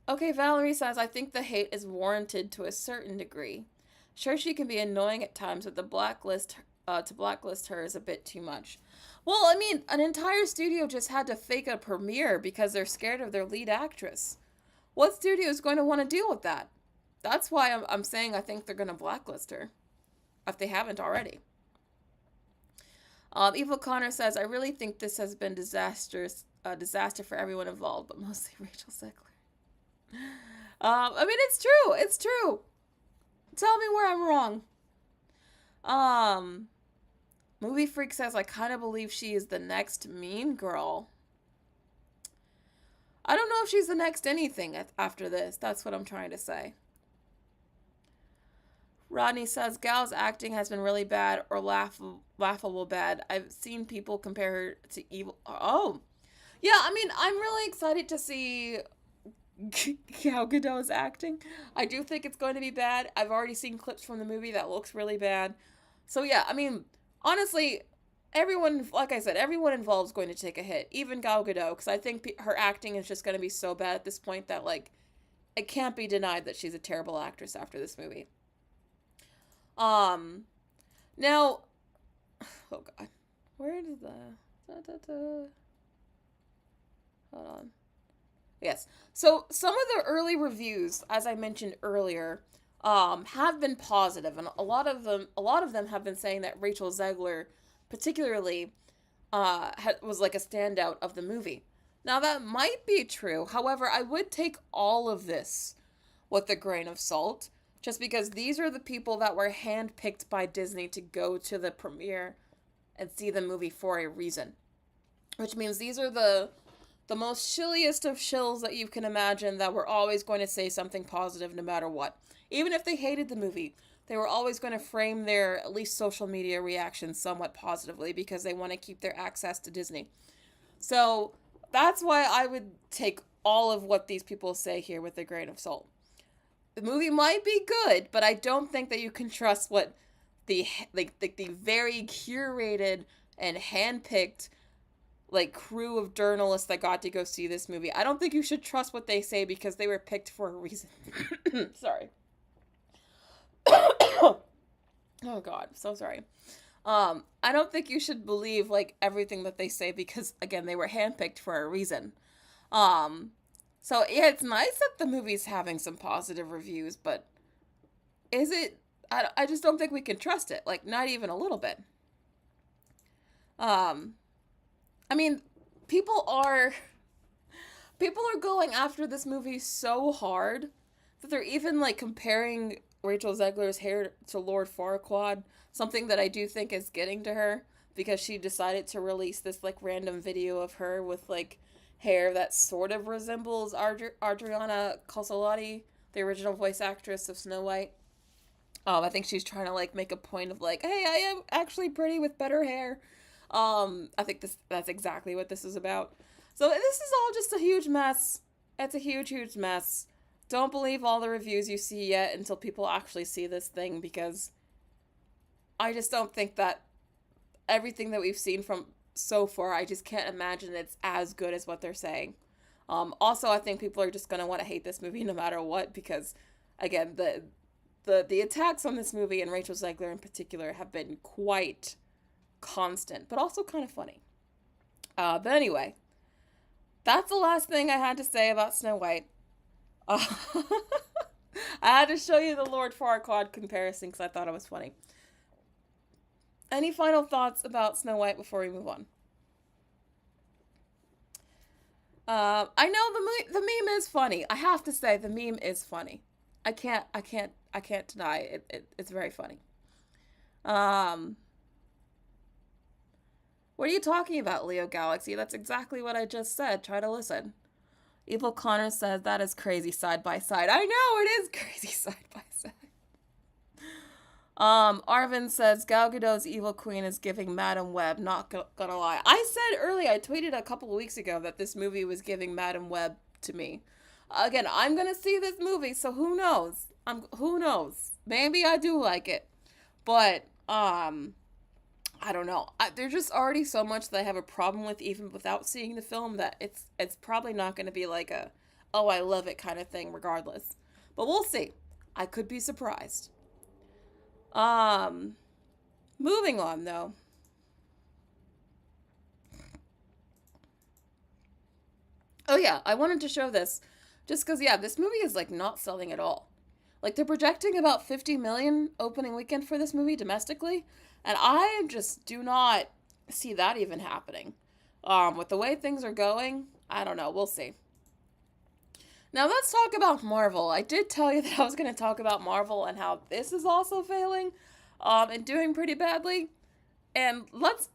Okay, Valerie says, I think the hate is warranted to a certain degree. Sure, she can be annoying at times, but to blacklist her is a bit too much. Well, I mean, an entire studio just had to fake a premiere because they're scared of their lead actress. What studio is going to want to deal with that? That's why I'm saying I think they're going to blacklist her, if they haven't already. Evil Connor says, I really think this has been disaster for everyone involved, but mostly Rachel Zegler. I mean, it's true. It's true. Tell me where I'm wrong. Movie Freak says, I kind of believe she is the next Mean Girl. I don't know if she's the next anything after this. That's what I'm trying to say. Rodney says, Gal's acting has been really bad or laughable bad. I've seen people compare her to evil. Oh. Yeah, I mean, I'm really excited to see Gal Gadot's acting. I do think it's going to be bad. I've already seen clips from the movie that looks really bad. So yeah, I mean, honestly, everyone, like I said, everyone involved is going to take a hit. Even Gal Gadot, because I think her acting is just going to be so bad at this point that, like, it can't be denied that she's a terrible actress after this movie. Now, oh god, where did the, hold on. Yes, so some of the early reviews, as I mentioned earlier, have been positive, and a lot of them have been saying that Rachel Zegler, particularly, was like a standout of the movie. Now that might be true. However, I would take all of this with a grain of salt, just because these are the people that were handpicked by Disney to go to the premiere and see the movie for a reason. Which means these are the most shilliest of shills that you can imagine that were always going to say something positive no matter what. Even if they hated the movie, they were always going to frame their, at least social media reactions somewhat positively because they want to keep their access to Disney. So that's why I would take all of what these people say here with a grain of salt. The movie might be good, but I don't think that you can trust what the very curated and handpicked crew of journalists that got to go see this movie. I don't think you should trust what they say because they were picked for a reason. Sorry. Oh god, so sorry. I don't think you should believe everything that they say because again, they were handpicked for a reason. So yeah, it's nice that the movie's having some positive reviews, but is it? I just don't think we can trust it. Not even a little bit. I mean, people are going after this movie so hard that they're even comparing Rachel Zegler's hair to Lord Farquaad, something that I do think is getting to her because she decided to release this random video of her with hair that sort of resembles Adriana Calzolati, the original voice actress of Snow White. I think she's trying to make a point of hey, I am actually pretty with better hair. I think that's exactly what this is about. So this is all just a huge mess. It's a huge, huge mess. Don't believe all the reviews you see yet until people actually see this thing, because I just don't think that everything that we've seen from so far, I just can't imagine it's as good as what they're saying. Also, I think people are just going to want to hate this movie no matter what, because, again, the attacks on this movie and Rachel Zegler in particular have been quite constant, but also kind of funny. But anyway, that's the last thing I had to say about Snow White. I had to show you the Lord Farquaad comparison because I thought it was funny. Any final thoughts about Snow White before we move on? I know the meme is funny. I have to say the meme is funny. I can't deny it. It's very funny. What are you talking about, Leo Galaxy? That's exactly what I just said. Try to listen. Evil Connor says that is crazy side by side. I know it is crazy side by side. Arvin says Gal Gadot's Evil Queen is giving Madam Web. Not gonna lie. I said earlier, I tweeted a couple of weeks ago that this movie was giving Madam Web to me. Again, I'm gonna see this movie, so who knows? Who knows? Maybe I do like it, but I don't know. There's just already so much that I have a problem with, even without seeing the film. That it's probably not gonna be like a, oh, I love it kind of thing, regardless. But we'll see. I could be surprised. Um, Moving on though. Oh yeah, I wanted to show this just because, yeah, this movie is like not selling at all. Like they're projecting about 50 million opening weekend for this movie domestically, and I just do not see that even happening. With the way things are going, I don't know. We'll see. Now let's talk about Marvel. I did tell you that I was going to talk about Marvel and how this is also failing, and doing pretty badly. And let's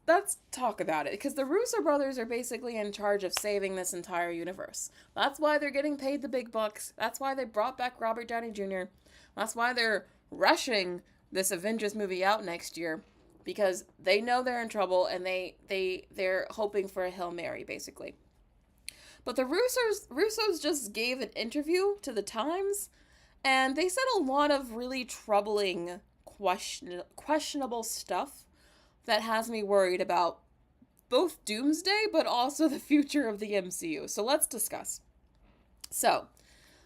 talk about it, because the Russo brothers are basically in charge of saving this entire universe. That's why they're getting paid the big bucks. That's why they brought back Robert Downey Jr. That's why they're rushing this Avengers movie out next year, because they know they're in trouble, and they're hoping for a Hail Mary basically. But the Russos just gave an interview to the Times, and they said a lot of really troubling, questionable stuff that has me worried about both Doomsday, but also the future of the MCU. So let's discuss. So,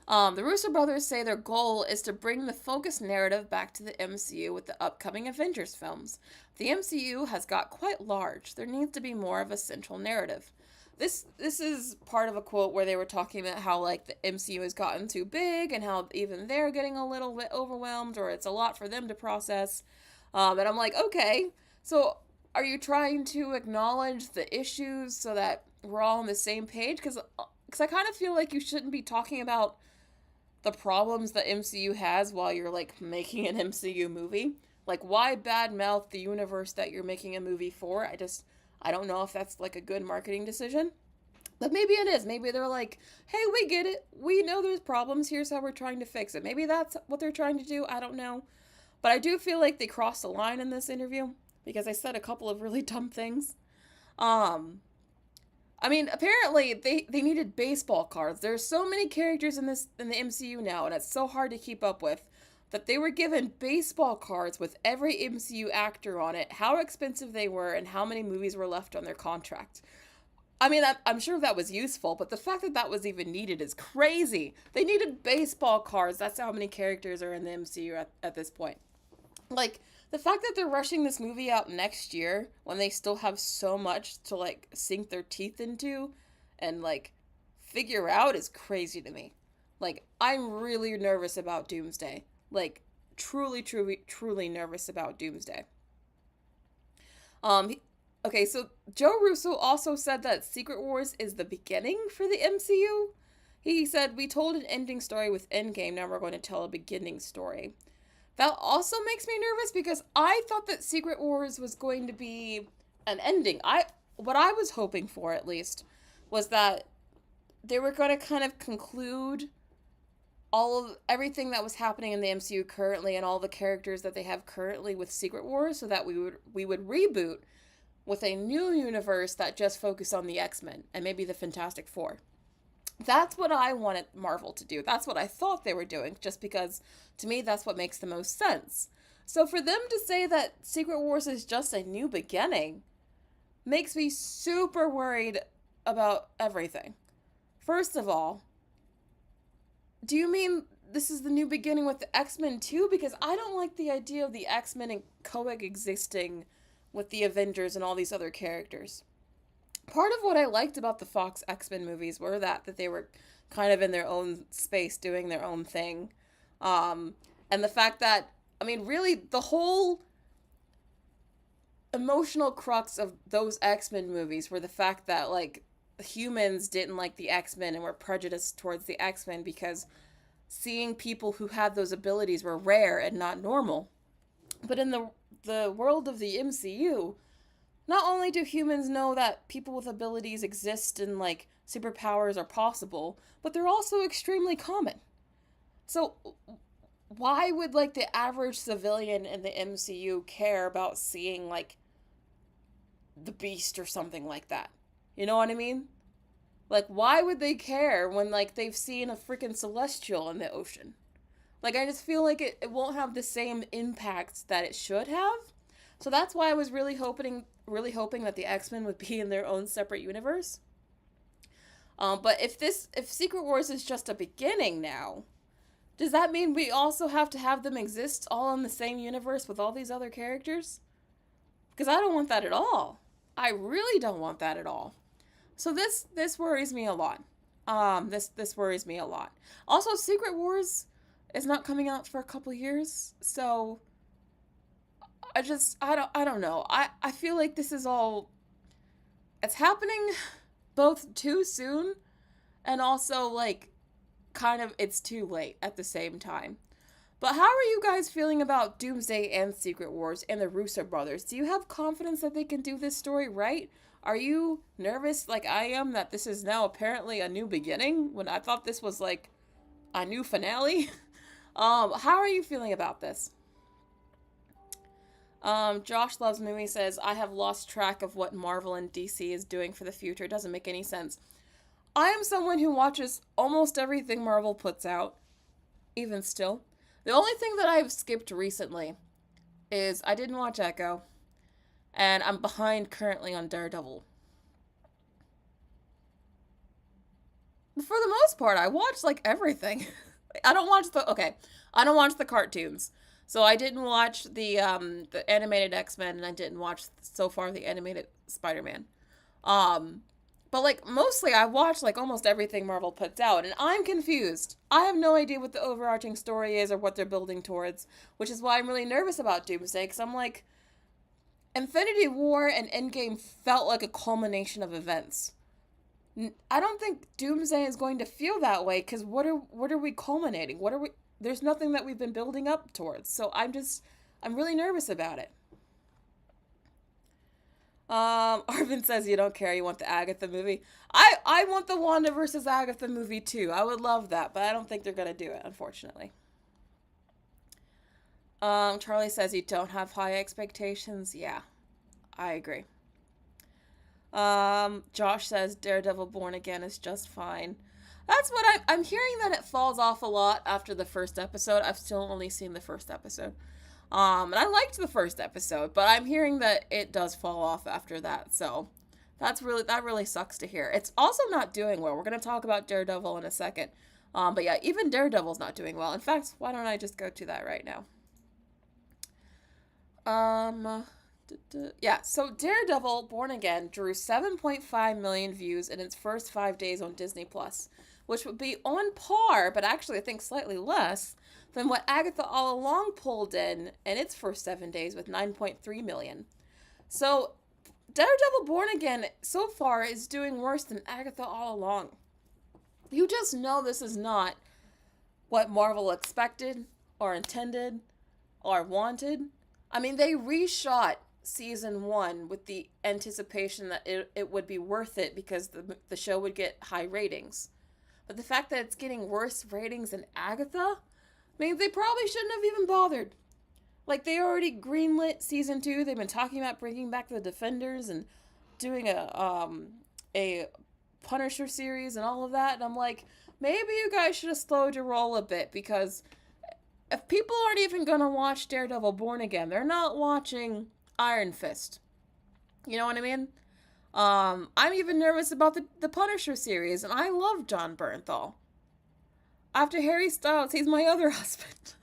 the Russo brothers say their goal is to bring the focused narrative back to the MCU with the upcoming Avengers films. The MCU has got quite large. There needs to be more of a central narrative. This is part of a quote where they were talking about how, like, the MCU has gotten too big and how even they're getting a little bit overwhelmed, or it's a lot for them to process. And I'm like, okay, so are you trying to acknowledge the issues so that we're all on the same page? Because I kind of feel like you shouldn't be talking about the problems the MCU has while you're, like, making an MCU movie. Like, why badmouth the universe that you're making a movie for? I don't know if that's, like, a good marketing decision. But maybe it is. Maybe they're like, hey, we get it. We know there's problems. Here's how we're trying to fix it. Maybe that's what they're trying to do. I don't know. But I do feel like they crossed the line in this interview, because I said a couple of really dumb things. I mean, apparently they needed baseball cards. There's so many characters in the MCU now, and it's so hard to keep up with, that they were given baseball cards with every MCU actor on it, how expensive they were, and how many movies were left on their contract. I mean, I'm sure that was useful, but the fact that that was even needed is crazy. They needed baseball cards. That's how many characters are in the MCU at this point. Like, the fact that they're rushing this movie out next year when they still have so much to, like, sink their teeth into and, like, figure out is crazy to me. Like, I'm really nervous about Doomsday. Like, truly nervous about Doomsday. Okay, so Joe Russo also said that Secret Wars is the beginning for the MCU. He said, we told an ending story with Endgame, now we're going to tell a beginning story. That also makes me nervous, because I thought that Secret Wars was going to be an ending. What I was hoping for, at least, was that they were going to kind of conclude everything that was happening in the MCU currently and all the characters that they have currently with Secret Wars, so that we would reboot with a new universe that just focused on the X-Men and maybe the Fantastic Four. That's what I wanted Marvel to do. That's what I thought they were doing, just because, to me, that's what makes the most sense. So for them to say that Secret Wars is just a new beginning makes me super worried about everything. First of all, do you mean this is the new beginning with the X-Men too? Because I don't like the idea of the X-Men coexisting with the Avengers and all these other characters. Part of what I liked about the Fox X-Men movies were that they were kind of in their own space, doing their own thing. And the fact that, I mean, really, the whole emotional crux of those X-Men movies were the fact that, like, humans didn't like the X-Men and were prejudiced towards the X-Men because seeing people who had those abilities were rare and not normal. But in the world of the MCU, not only do humans know that people with abilities exist and, like, superpowers are possible, but they're also extremely common. So, why would, like, the average civilian in the MCU care about seeing, like, the Beast or something like that? You know what I mean? Like, why would they care when, like, they've seen a freaking celestial in the ocean? Like, I just feel like it won't have the same impact that it should have. So that's why I was really hoping that the X-Men would be in their own separate universe. But if Secret Wars is just a beginning now, does that mean we also have to have them exist all in the same universe with all these other characters? Because I don't want that at all. I really don't want that at all. So this worries me a lot. This worries me a lot. Also, Secret Wars is not coming out for a couple years, so I don't know. I feel like this is all, it's happening both too soon and also, like, kind of it's too late at the same time. But how are you guys feeling about Doomsday and Secret Wars and the Russo brothers? Do you have confidence that they can do this story right? Are you nervous like I am that this is now apparently a new beginning when I thought this was like a new finale? How are you feeling about this? Josh Loves Mimi says, I have lost track of what Marvel and DC is doing for the future. It doesn't make any sense. I am someone who watches almost everything Marvel puts out, even still. The only thing that I've skipped recently is I didn't watch Echo, and I'm behind currently on Daredevil. But for the most part, I watch, like, everything. I don't watch the cartoons. So I didn't watch the animated X-Men, and I didn't watch so far the animated Spider-Man. But, like, mostly I watch, like, almost everything Marvel puts out, and I'm confused. I have no idea what the overarching story is or what they're building towards, which is why I'm really nervous about Doomsday, because I'm like, Infinity War and Endgame felt like a culmination of events. I don't think Doomsday is going to feel that way, because what are we culminating? There's nothing that we've been building up towards, so I'm really nervous about it. Arvin says you don't care, you want the Agatha movie. I want the Wanda versus Agatha movie too. I would love that, but I don't think they're gonna do it, unfortunately. Charlie says you don't have high expectations. Yeah, I agree. Josh says Daredevil Born Again is just fine. That's what I'm hearing, that it falls off a lot after the first episode. I've still only seen the first episode. And I liked the first episode, but I'm hearing that it does fall off after that. So that really sucks to hear. It's also not doing well. We're going to talk about Daredevil in a second. But yeah, even Daredevil's not doing well. In fact, why don't I just go to that right now? Yeah, so Daredevil Born Again drew 7.5 million views in its first 5 days on Disney+, which would be on par, but actually I think slightly less, than what Agatha All Along pulled in its first 7 days with 9.3 million. So Daredevil Born Again so far is doing worse than Agatha All Along. You just know this is not what Marvel expected or intended or wanted. I mean, they reshot season 1 with the anticipation that it would be worth it because the show would get high ratings. But the fact that it's getting worse ratings than Agatha, I mean, they probably shouldn't have even bothered. Like, they already greenlit season 2. They've been talking about bringing back the Defenders and doing a Punisher series and all of that. And I'm like, maybe you guys should have slowed your roll a bit, because if people aren't even going to watch Daredevil Born Again, they're not watching Iron Fist. You know what I mean? I'm even nervous about the Punisher series, and I love John Bernthal. After Harry Styles, he's my other husband.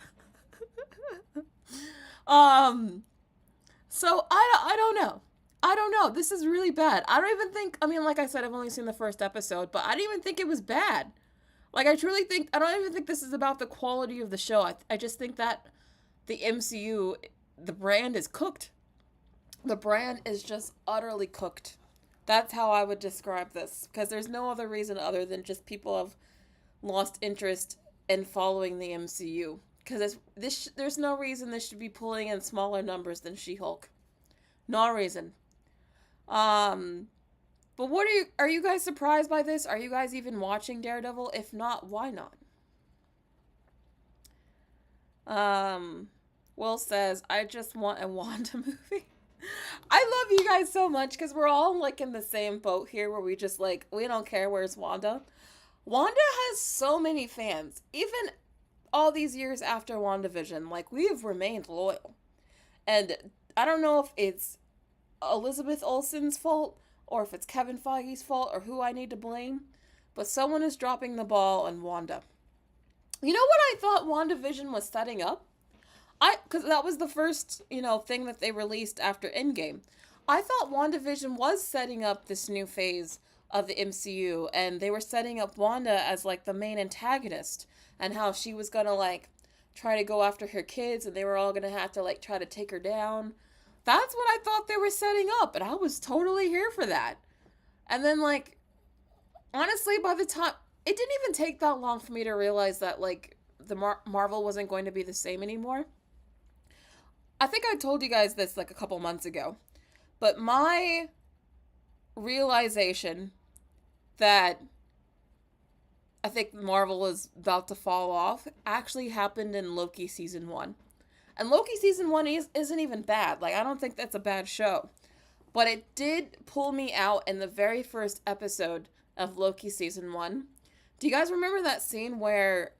So I don't know. I don't know. This is really bad. I don't even think, I mean, like I said, I've only seen the first episode, but I didn't even think it was bad. Like, I don't even think this is about the quality of the show. I just think that the MCU, the brand is cooked. The brand is just utterly cooked. That's how I would describe this, because there's no other reason other than just people have lost interest in following the MCU. Because there's no reason this should be pulling in smaller numbers than She-Hulk. No reason. But are you guys surprised by this? Are you guys even watching Daredevil? If not, why not? Will says, I just want a Wanda movie. I love you guys so much because we're all like in the same boat here where we just like, we don't care where's Wanda. Wanda has so many fans. Even all these years after WandaVision, like we have remained loyal. And I don't know if it's Elizabeth Olsen's fault or if it's Kevin Feige's fault or who I need to blame, but someone is dropping the ball on Wanda. You know what I thought WandaVision was setting up? Because that was the first, thing that they released after Endgame. I thought WandaVision was setting up this new phase of the MCU, and they were setting up Wanda as, like, the main antagonist, and how she was gonna, like, try to go after her kids, and they were all gonna have to, like, try to take her down. That's what I thought they were setting up, and I was totally here for that. And then, like, honestly, by the time... It didn't even take that long for me to realize that, like, the Marvel wasn't going to be the same anymore. I think I told you guys this like a couple months ago, but my realization that I think Marvel is about to fall off actually happened in Loki season 1. And Loki season 1 isn't even bad. Like, I don't think that's a bad show. But it did pull me out in the very first episode of Loki season 1. Do you guys remember that scene where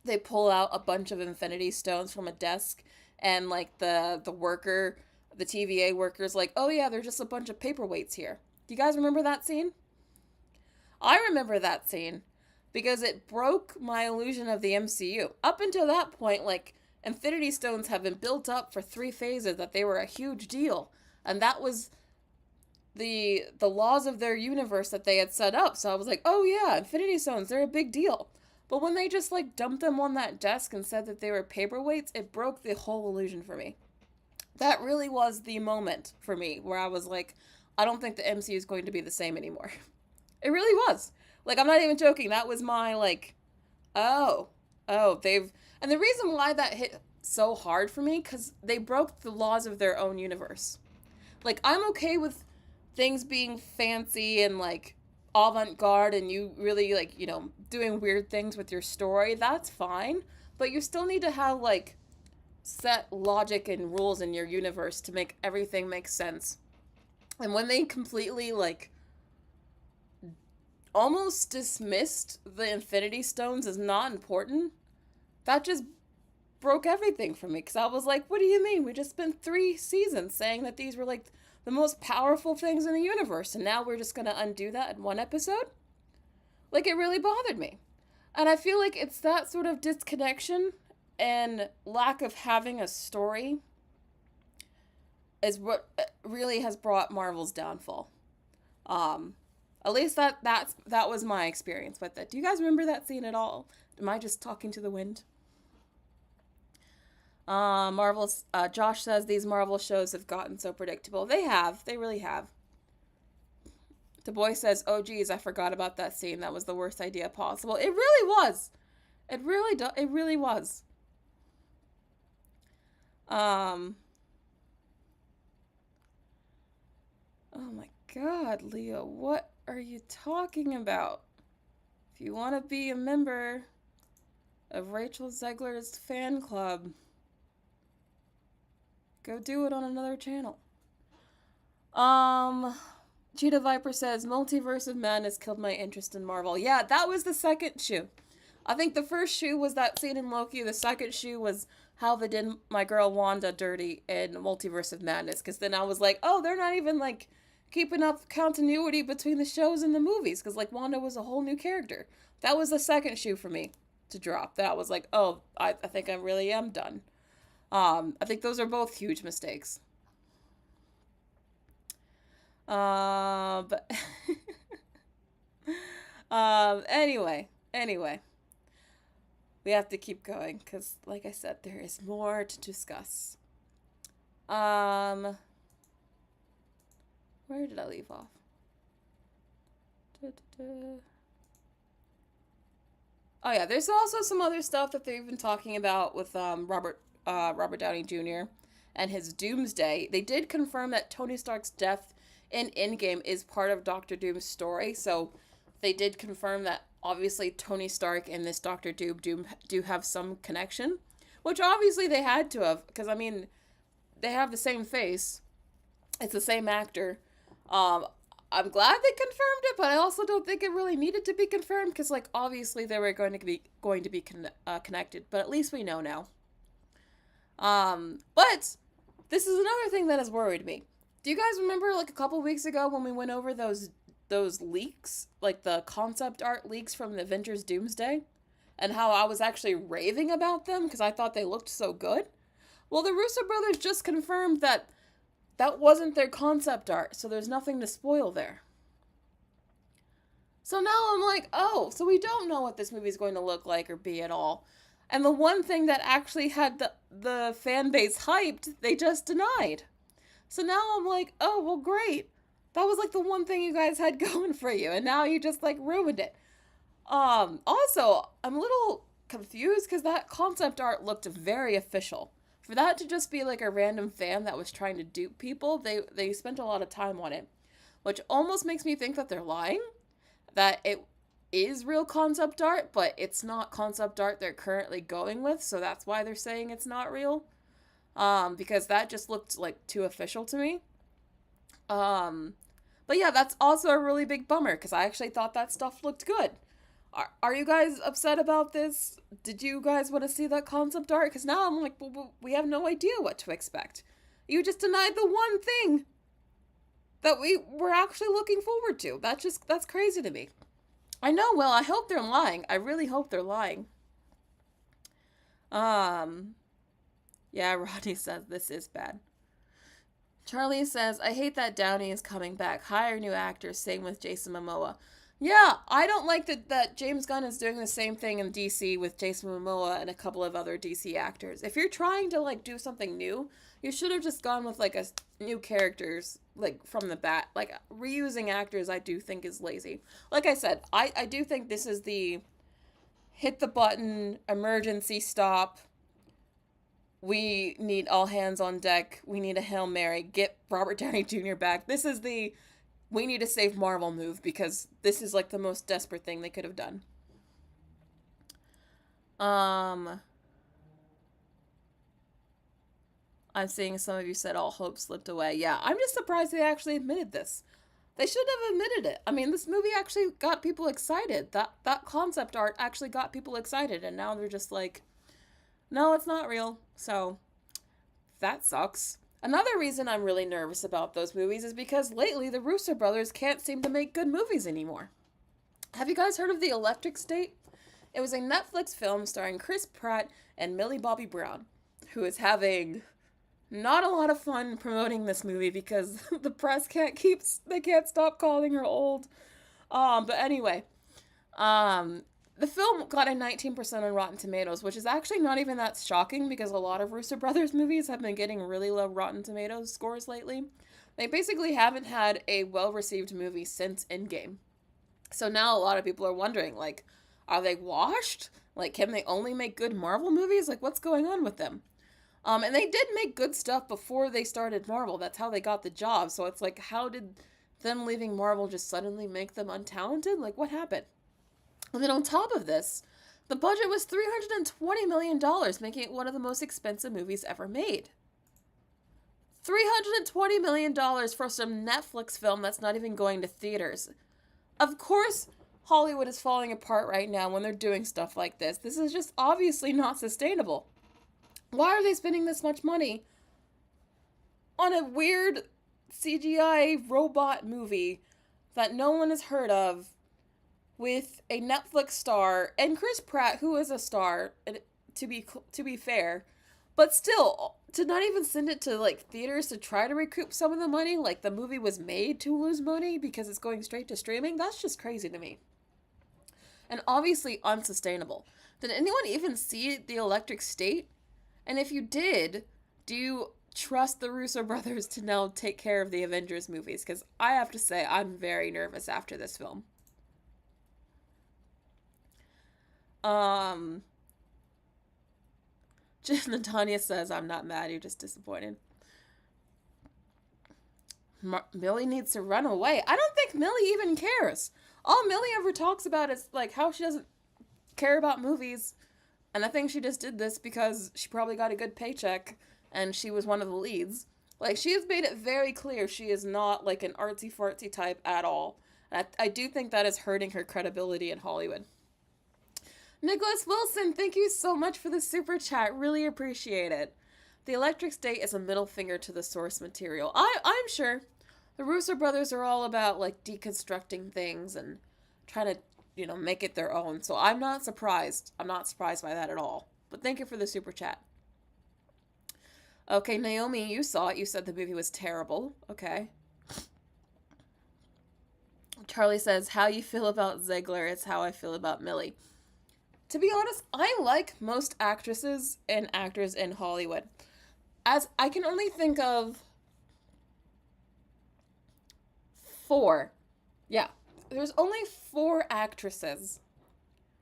they pull out a bunch of Infinity Stones from a desk? And, like, the worker, the TVA worker's like, oh, yeah, they're just a bunch of paperweights here. Do you guys remember that scene? I remember that scene because it broke my illusion of the MCU. Up until that point, like, Infinity Stones have been built up for 3 phases that they were a huge deal. And that was the laws of their universe that they had set up. So I was like, oh, yeah, Infinity Stones, they're a big deal. But when they just, like, dumped them on that desk and said that they were paperweights, it broke the whole illusion for me. That really was the moment for me where I was like, I don't think the MCU is going to be the same anymore. It really was. Like, I'm not even joking. That was my, like, they've... And the reason why that hit so hard for me, because they broke the laws of their own universe. Like, I'm okay with things being fancy and, like, avant-garde and you really, like, doing weird things with your story. That's fine. But you still need to have, like, set logic and rules in your universe to make everything make sense. And when they completely, like, almost dismissed the Infinity Stones as not important, that just broke everything for me. Because I was like, what do you mean? We just spent 3 seasons saying that these were, like, the most powerful things in the universe, and now we're just going to undo that in 1 episode? Like, it really bothered me. And I feel like it's that sort of disconnection and lack of having a story is what really has brought Marvel's downfall. At least that was my experience with it. Do you guys remember that scene at all? Am I just talking to the wind? Josh says these Marvel shows have gotten so predictable. They have. They really have. Du Bois says, oh geez, I forgot about that scene. That was the worst idea possible. It really was. It really was. Oh my God, Leo, what are you talking about? If you want to be a member of Rachel Zegler's fan club, go do it on another channel. Cheetah Viper says, Multiverse of Madness killed my interest in Marvel. Yeah, that was the second shoe. I think the first shoe was that scene in Loki. The second shoe was how they did my girl Wanda dirty in Multiverse of Madness. Because then I was like, oh, they're not even, like, keeping up continuity between the shows and the movies. Because, like, Wanda was a whole new character. That was the second shoe for me to drop. That was like, oh, I think I really am done. I think those are both huge mistakes. But anyway, we have to keep going because, like I said, there is more to discuss. Where did I leave off? Oh yeah, there's also some other stuff that they've been talking about with Robert Downey Jr. and his Doomsday. They did confirm that Tony Stark's death in Endgame is part of Doctor Doom's story, so they did confirm that obviously Tony Stark and this Doctor Doom do have some connection. which obviously they had to have, because I mean, they have the same face. It's the same actor. I'm glad they confirmed it, but I also don't think it really needed to be confirmed because, like, obviously they were going to be connected. But at least we know now. But this is another thing that has worried me. Do you guys remember, like, a couple weeks ago when we went over those leaks, like the concept art leaks from the Avengers Doomsday, and how I was actually raving about them because I thought they looked so good? Well, the Russo brothers just confirmed that wasn't their concept art, so there's nothing to spoil there. So now I'm like, oh, so we don't know what this movie's going to look like or be at all. And the one thing that actually had the fan base hyped, they just denied. So now I'm like, oh, well, great. That was like the one thing you guys had going for you, and now you just like ruined it. Also, I'm a little confused because that concept art looked very official. For that to just be like a random fan that was trying to dupe people, they spent a lot of time on it. Which almost makes me think that they're lying. That it is real concept art, but it's not concept art they're currently going with, so that's why they're saying it's not real. Because that just looked like too official to me. But yeah, that's also a really big bummer, because I actually thought that stuff looked good. Are you guys upset about this? Did you guys want to see that concept art? Because now I'm like, well, we have no idea what to expect. You just denied the one thing that we were actually looking forward to. That's crazy to me. I know, well, I hope they're lying. I really hope they're lying. Yeah, Rodney says this is bad. Charlie says, I hate that Downey is coming back. Hire new actors. Same with Jason Momoa. Yeah, I don't like that James Gunn is doing the same thing in DC with Jason Momoa and a couple of other DC actors. If you're trying to, like, do something new, you should have just gone with, like, new characters, like, from the bat. Like, reusing actors I do think is lazy. Like I said, I do think this is the hit the button, emergency stop. We need all hands on deck. We need a Hail Mary. Get Robert Downey Jr. back. This is the we need to save Marvel move, because this is like the most desperate thing they could have done. I'm seeing some of you said all hope slipped away. Yeah, I'm just surprised they actually admitted this. They should have admitted it. I mean, this movie actually got people excited. That concept art actually got people excited, and now they're just like, no, it's not real. So, that sucks. Another reason I'm really nervous about those movies is because lately the Russo brothers can't seem to make good movies anymore. Have you guys heard of The Electric State? It was a Netflix film starring Chris Pratt and Millie Bobby Brown, who is having not a lot of fun promoting this movie because the press can't stop calling her old. But anyway, the film got a 19% on Rotten Tomatoes, which is actually not even that shocking because a lot of Russo Brothers movies have been getting really low Rotten Tomatoes scores lately. They basically haven't had a well-received movie since Endgame. So now a lot of people are wondering, like, are they washed? Like, can they only make good Marvel movies? Like, what's going on with them? And they did make good stuff before they started Marvel. That's how they got the job. So it's like, how did them leaving Marvel just suddenly make them untalented? Like, what happened? And then on top of this, the budget was $320 million, making it one of the most expensive movies ever made. $320 million for some Netflix film that's not even going to theaters. Of course, Hollywood is falling apart right now when they're doing stuff like this. This is just obviously not sustainable. Why are they spending this much money on a weird CGI robot movie that no one has heard of, with a Netflix star and Chris Pratt, who is a star, to be fair, but still, to not even send it to like theaters to try to recoup some of the money, like the movie was made to lose money because it's going straight to streaming, that's just crazy to me. And obviously unsustainable. Did anyone even see The Electric State? And if you did, do you trust the Russo brothers to now take care of the Avengers movies? Because I have to say, I'm very nervous after this film. Natanya says, I'm not mad, you're just disappointed. Millie needs to run away. I don't think Millie even cares. All Millie ever talks about is, like, how she doesn't care about movies And I think she just did this because she probably got a good paycheck and she was one of the leads. Like, she has made it very clear she is not, like, an artsy-fartsy type at all. And I do think that is hurting her credibility in Hollywood. Nicholas Wilson, thank you so much for the super chat. Really appreciate it. The electric state is a middle finger to the source material. I'm sure. The Russo brothers are all about, like, deconstructing things and trying to, you know, make it their own. So I'm not surprised. I'm not surprised by that at all. But thank you for the super chat. Okay, Naomi, you saw it. You said the movie was terrible. Okay. Charlie says, how you feel about Zegler is how I feel about Millie. To be honest, I like most actresses and actors in Hollywood. As I can only think of 4. Yeah. There's only 4 actresses.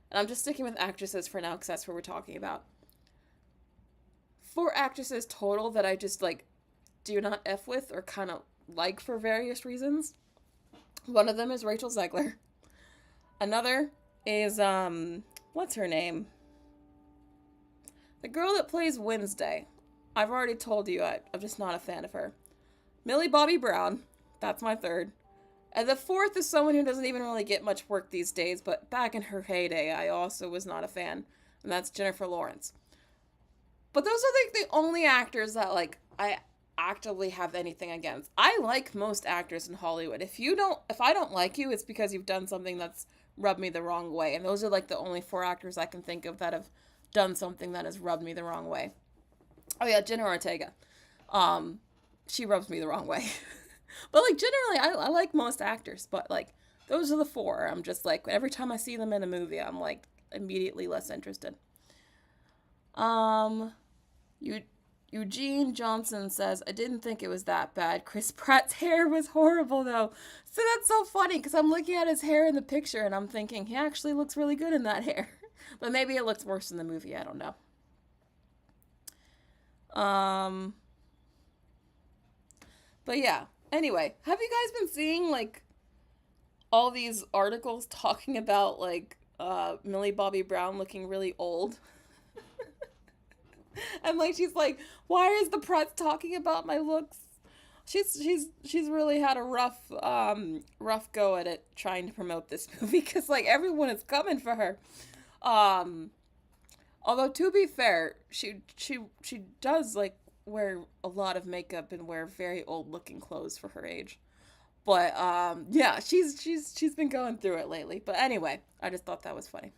And I'm just sticking with actresses for now because that's what we're talking about. 4 actresses total that I just, like, do not F with or kind of like for various reasons. One of them is Rachel Zegler. Another is, what's her name? The girl that plays Wednesday. I've already told you I'm just not a fan of her. Millie Bobby Brown. That's my 3rd. And the 4th is someone who doesn't even really get much work these days, but back in her heyday, I also was not a fan. And that's Jennifer Lawrence. But those are, like, the only actors that, like, I actively have anything against. I like most actors in Hollywood. If I don't like you, it's because you've done something that's rubbed me the wrong way. And those are, like, the only 4 actors I can think of that have done something that has rubbed me the wrong way. Oh yeah, Jenna Ortega. She rubs me the wrong way. But, like, generally, I like most actors. But, like, those are the 4. I'm just, like, every time I see them in a movie, I'm, like, immediately less interested. Eugene Johnson says, I didn't think it was that bad. Chris Pratt's hair was horrible, though. So that's so funny, because I'm looking at his hair in the picture, and I'm thinking, he actually looks really good in that hair. But maybe it looks worse in the movie, I don't know. But yeah, anyway, have you guys been seeing, like, all these articles talking about, like, Millie Bobby Brown looking really old? And, like, she's like, why is the press talking about my looks? She's really had a rough go at it trying to promote this movie, because, like, everyone is coming for her. Although, to be fair, she does, like, wear a lot of makeup and wear very old looking clothes for her age. But yeah, she's been going through it lately. But anyway, I just thought that was funny.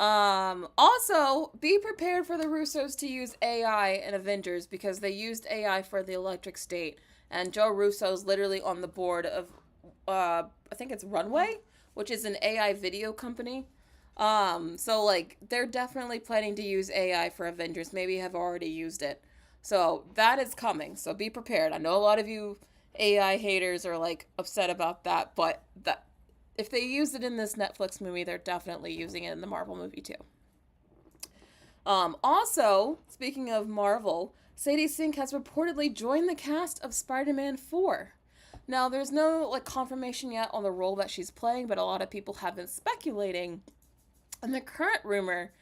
Also, be prepared for the Russos to use AI in Avengers, because they used AI for the electric state, and Joe Russo's literally on the board of, I think it's Runway, which is an AI video company. So, like, they're definitely planning to use AI for Avengers, maybe have already used it. So, that is coming, so be prepared. I know a lot of you AI haters are, like, upset about that, but if they use it in this Netflix movie, they're definitely using it in the Marvel movie, too. Also, speaking of Marvel, Saddie Sink has reportedly joined the cast of Spider-Man 4. Now, there's no, like, confirmation yet on the role that she's playing, but a lot of people have been speculating. And the current rumor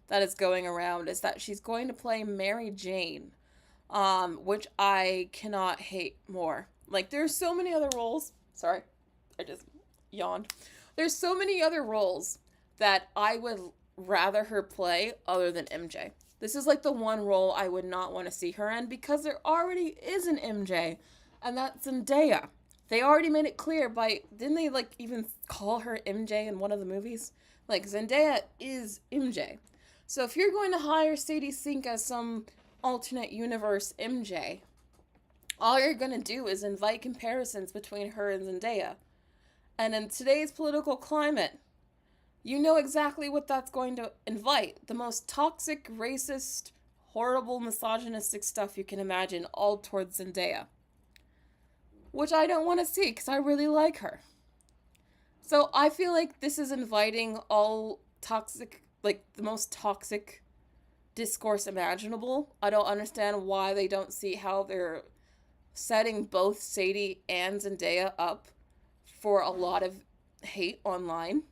that is going around is that she's going to play Mary Jane, which I cannot hate more. Like, there's so many other roles. Sorry, I just yawned. There's so many other roles that I would rather her play other than MJ. This is, like, the one role I would not want to see her in, because there already is an MJ, and that's Zendaya. They already made it clear didn't they, like, even call her MJ in one of the movies? Like, Zendaya is MJ. So if you're going to hire Saddie Sink as some alternate universe MJ, all you're going to do is invite comparisons between her and Zendaya. And in today's political climate, you know exactly what that's going to invite. The most toxic, racist, horrible, misogynistic stuff you can imagine, all towards Zendaya. Which I don't want to see, because I really like her. So I feel like this is inviting all toxic, like, the most toxic discourse imaginable. I don't understand why they don't see how they're setting both Saddie and Zendaya up for a lot of hate online.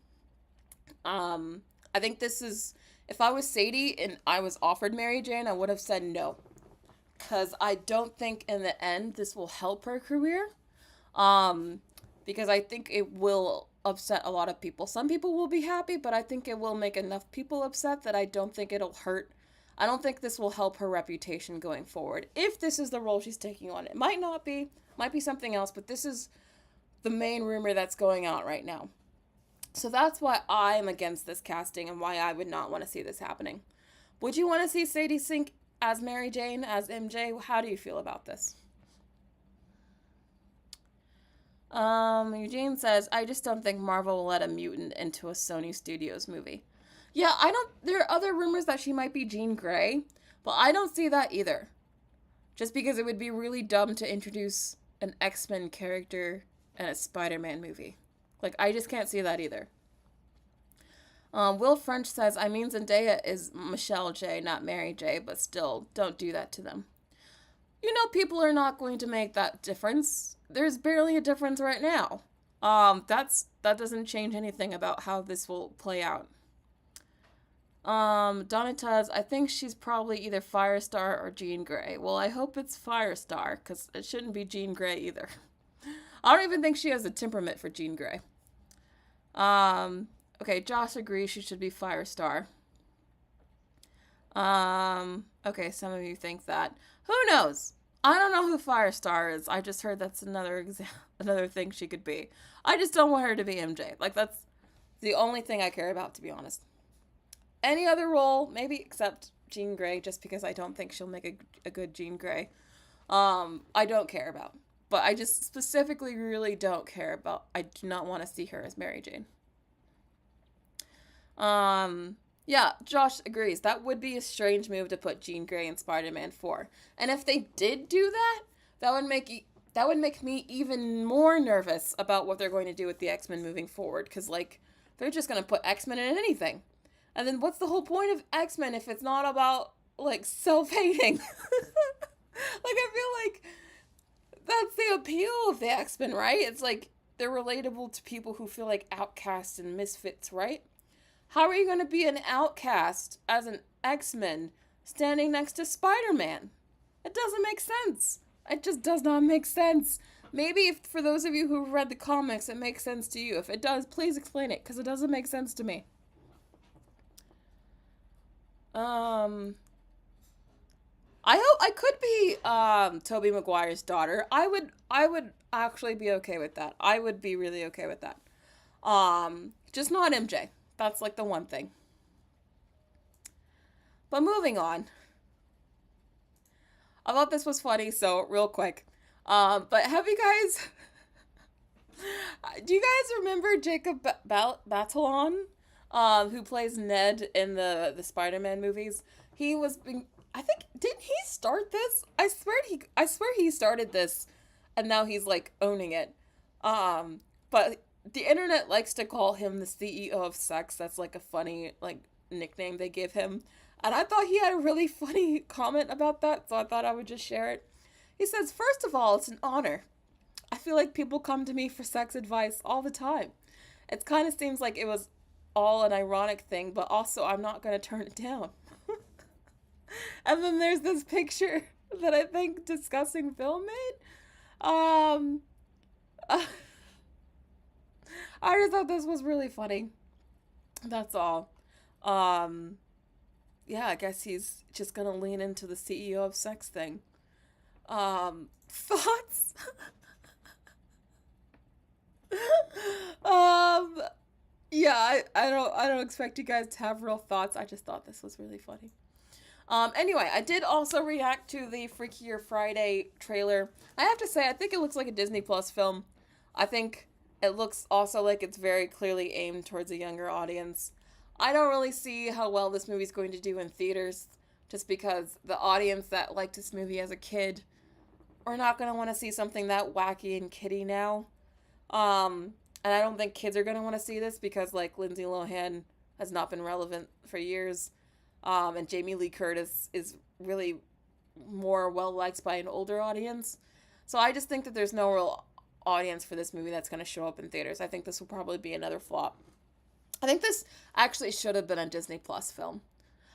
I think this is, if I was Saddie and I was offered Mary Jane, I would have said no. Because I don't think in the end this will help her career. Because I think it will upset a lot of people. Some people will be happy, but I think it will make enough people upset that I don't think it'll hurt. I don't think this will help her reputation going forward. If this is the role she's taking on. It might not be. Might be something else, but this is the main rumor that's going out right now. So that's why I'm against this casting and why I would not want to see this happening. Would you want to see Saddie Sink as Mary Jane, as MJ? How do you feel about this? Eugene says, I just don't think Marvel will let a mutant into a Sony Studios movie. Yeah, there are other rumors that she might be Jean Grey, but I don't see that either. Just because it would be really dumb to introduce an X-Men character in a Spider-Man movie. Like, I just can't see that either. Will French says, I mean, Zendaya is Michelle J, not Mary J, but still, don't do that to them. You know, people are not going to make that difference. There's barely a difference right now. That doesn't change anything about how this will play out. Donataz, I think she's probably either Firestar or Jean Grey. Well, I hope it's Firestar, because it shouldn't be Jean Grey either. I don't even think she has a temperament for Jean Grey. Okay, Josh agrees she should be Firestar. Okay, some of you think that. Who knows? I don't know who Firestar is. I just heard that's another thing she could be. I just don't want her to be MJ. Like, that's the only thing I care about, to be honest. Any other role, maybe except Jean Grey, just because I don't think she'll make a good Jean Grey. I don't care about. But I just specifically really don't care about. I do not want to see her as Mary Jane. Yeah, Josh agrees. That would be a strange move to put Jean Grey in Spider-Man 4. And if they did do that would make me even more nervous about what they're going to do with the X-Men moving forward. Because, like, they're just going to put X-Men in anything. And then what's the whole point of X-Men if it's not about, like, self-hating? Like, I feel like that's the appeal of the X-Men, right? It's like they're relatable to people who feel like outcasts and misfits, right? How are you going to be an outcast as an X-Men standing next to Spider-Man? It doesn't make sense. It just does not make sense. Maybe if, for those of you who read the comics, it makes sense to you. If it does, please explain it, because it doesn't make sense to me. I hope I could be Tobey Maguire's daughter. I would actually be okay with that. I would be really okay with that. Just not MJ. That's like the one thing. But moving on. I thought this was funny, so real quick. But have you guys do you guys remember Jacob Batalon? Who plays Ned in the Spider-Man movies? He was being, I think, didn't he start this? I swear he started this, and now he's like owning it. But the internet likes to call him the CEO of sex. That's like a funny like nickname they give him. And I thought he had a really funny comment about that, so I thought I would just share it. He says, first of all, it's an honor. I feel like people come to me for sex advice all the time. It kind of seems like it was all an ironic thing, but also I'm not going to turn it down. And then there's this picture that I think Discussing Film made. I just thought this was really funny. That's all. Yeah, I guess he's just going to lean into the CEO of sex thing. Thoughts? Yeah, I don't expect you guys to have real thoughts. I just thought this was really funny. Anyway, I did also react to the Freakier Friday trailer. I have to say, I think it looks like a Disney Plus film. I think it looks also like it's very clearly aimed towards a younger audience. I don't really see how well this movie's going to do in theaters, just because the audience that liked this movie as a kid are not going to want to see something that wacky and kiddie now. And I don't think kids are going to want to see this because, like, Lindsay Lohan has not been relevant for years. And Jamie Lee Curtis is really more well-liked by an older audience. So I just think that there's no real audience for this movie that's going to show up in theaters. I think this will probably be another flop. I think this actually should have been a Disney Plus film.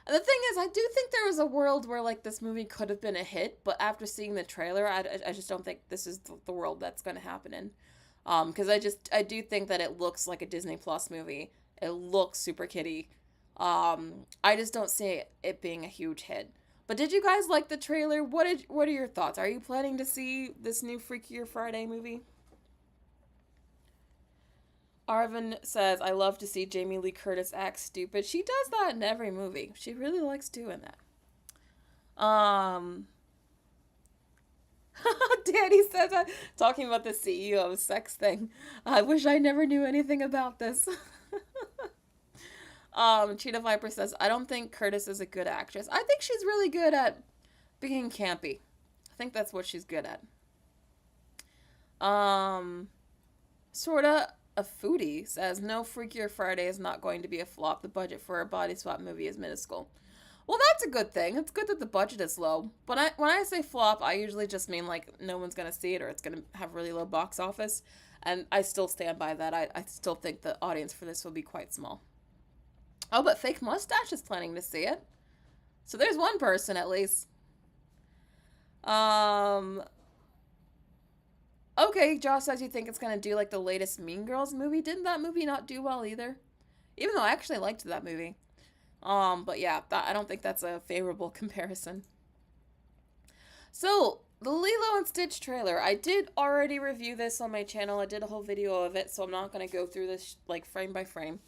And the thing is, I do think there was a world where, like, this movie could have been a hit, but after seeing the trailer, I just don't think this is the world that's going to happen in. Because I do think that it looks like a Disney Plus movie. It looks super kiddie. I just don't see it being a huge hit. But did you guys like the trailer? What are your thoughts? Are you planning to see this new Freakier Friday movie? Arvin says, I love to see Jamie Lee Curtis act stupid. She does that in every movie. She really likes doing that. Danny says, talking about the CEO sex thing. I wish I never knew anything about this. Cheetah Viper says, I don't think Curtis is a good actress. I think she's really good at being campy. I think that's what she's good at. Sorta a foodie says, no, Freakier Friday is not going to be a flop. The budget for a body swap movie is minuscule. Well, that's a good thing. It's good that the budget is low. But when I say flop, I usually just mean, like, no one's going to see it or it's going to have really low box office. And I still stand by that. I still think the audience for this will be quite small. Oh, but Fake Mustache is planning to see it. So there's one person at least. Okay, Josh says you think it's going to do like the latest Mean Girls movie. Didn't that movie not do well either? Even though I actually liked that movie. But yeah, I don't think that's a favorable comparison. So, the Lilo and Stitch trailer. I did already review this on my channel. I did a whole video of it, so I'm not going to go through this like frame by frame.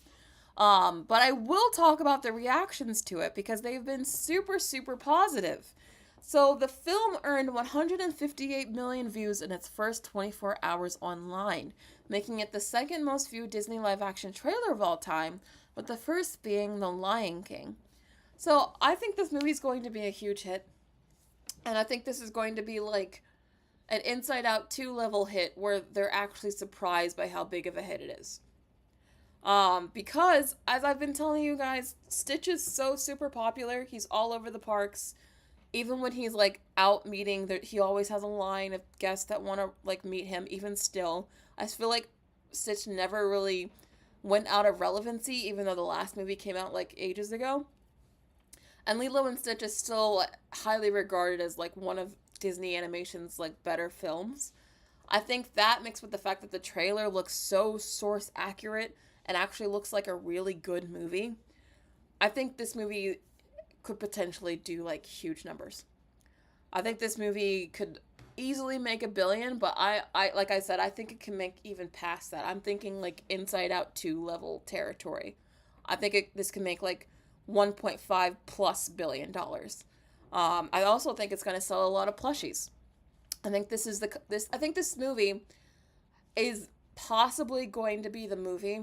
But I will talk about the reactions to it because they've been super, super positive. So the film earned 158 million views in its first 24 hours online, making it the second most viewed Disney live-action trailer of all time, with the first being The Lion King. So I think this movie's going to be a huge hit, and I think this is going to be like an Inside Out 2 level hit where they're actually surprised by how big of a hit it is. Because, as I've been telling you guys, Stitch is so super popular. He's all over the parks. Even when he's, like, out meeting, he always has a line of guests that want to, like, meet him, even still. I feel like Stitch never really went out of relevancy, even though the last movie came out, like, ages ago. And Lilo and Stitch is still highly regarded as, like, one of Disney Animation's, like, better films. I think that mixed with the fact that the trailer looks so source accurate and actually looks like a really good movie, I think this movie could potentially do, like, huge numbers. I think this movie could easily make $1 billion, but I like I said, I think it can make even past that. I'm thinking, like, Inside Out 2 level territory. I think this can make, like, $1.5+ billion. I also think it's going to sell a lot of plushies. I think this movie is possibly going to be the movie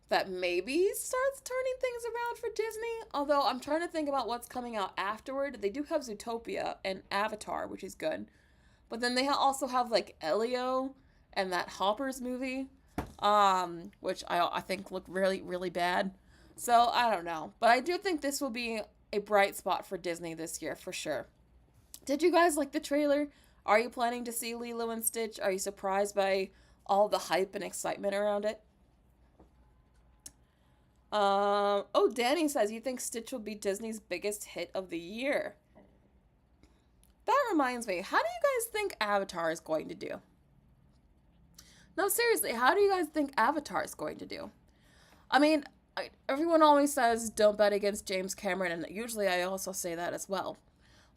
that maybe starts turning things around for Disney. Although I'm trying to think about what's coming out afterward. They do have Zootopia and Avatar, which is good. But then they also have, like, Elio and that Hoppers movie, which I think look really, really bad. So, I don't know. But I do think this will be a bright spot for Disney this year, for sure. Did you guys like the trailer? Are you planning to see Lilo and Stitch? Are you surprised by all the hype and excitement around it? Oh, Danny says, you think Stitch will be Disney's biggest hit of the year? That reminds me, how do you guys think Avatar is going to do? No, seriously, how do you guys think Avatar is going to do? I mean, everyone always says, don't bet against James Cameron, and usually I also say that as well.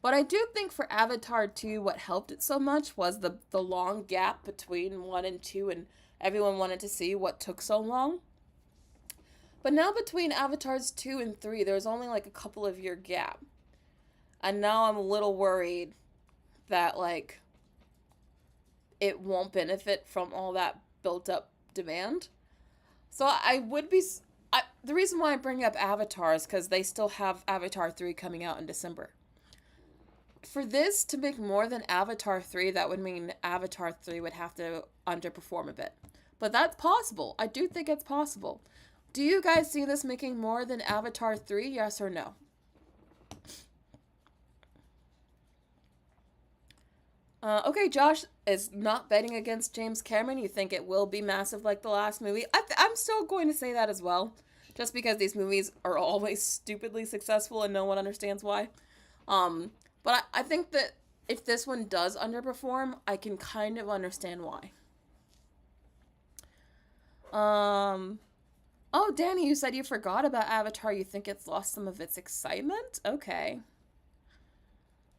But I do think for Avatar 2, what helped it so much was the long gap between 1 and 2, and everyone wanted to see what took so long. But now between Avatars 2 and 3, there's only like a couple of year gap. And now I'm a little worried that, like, it won't benefit from all that built up demand. So the reason why I bring up Avatar is because they still have Avatar 3 coming out in December. For this to make more than Avatar 3, that would mean Avatar 3 would have to underperform a bit. But that's possible. I do think it's possible. Do you guys see this making more than Avatar 3, yes or no? Okay, Josh is not betting against James Cameron. You think it will be massive like the last movie? I'm still going to say that as well, just because these movies are always stupidly successful and no one understands why. But I think that if this one does underperform, I can kind of understand why. Um, oh, Danny, you said you forgot about Avatar. You think it's lost some of its excitement? Okay.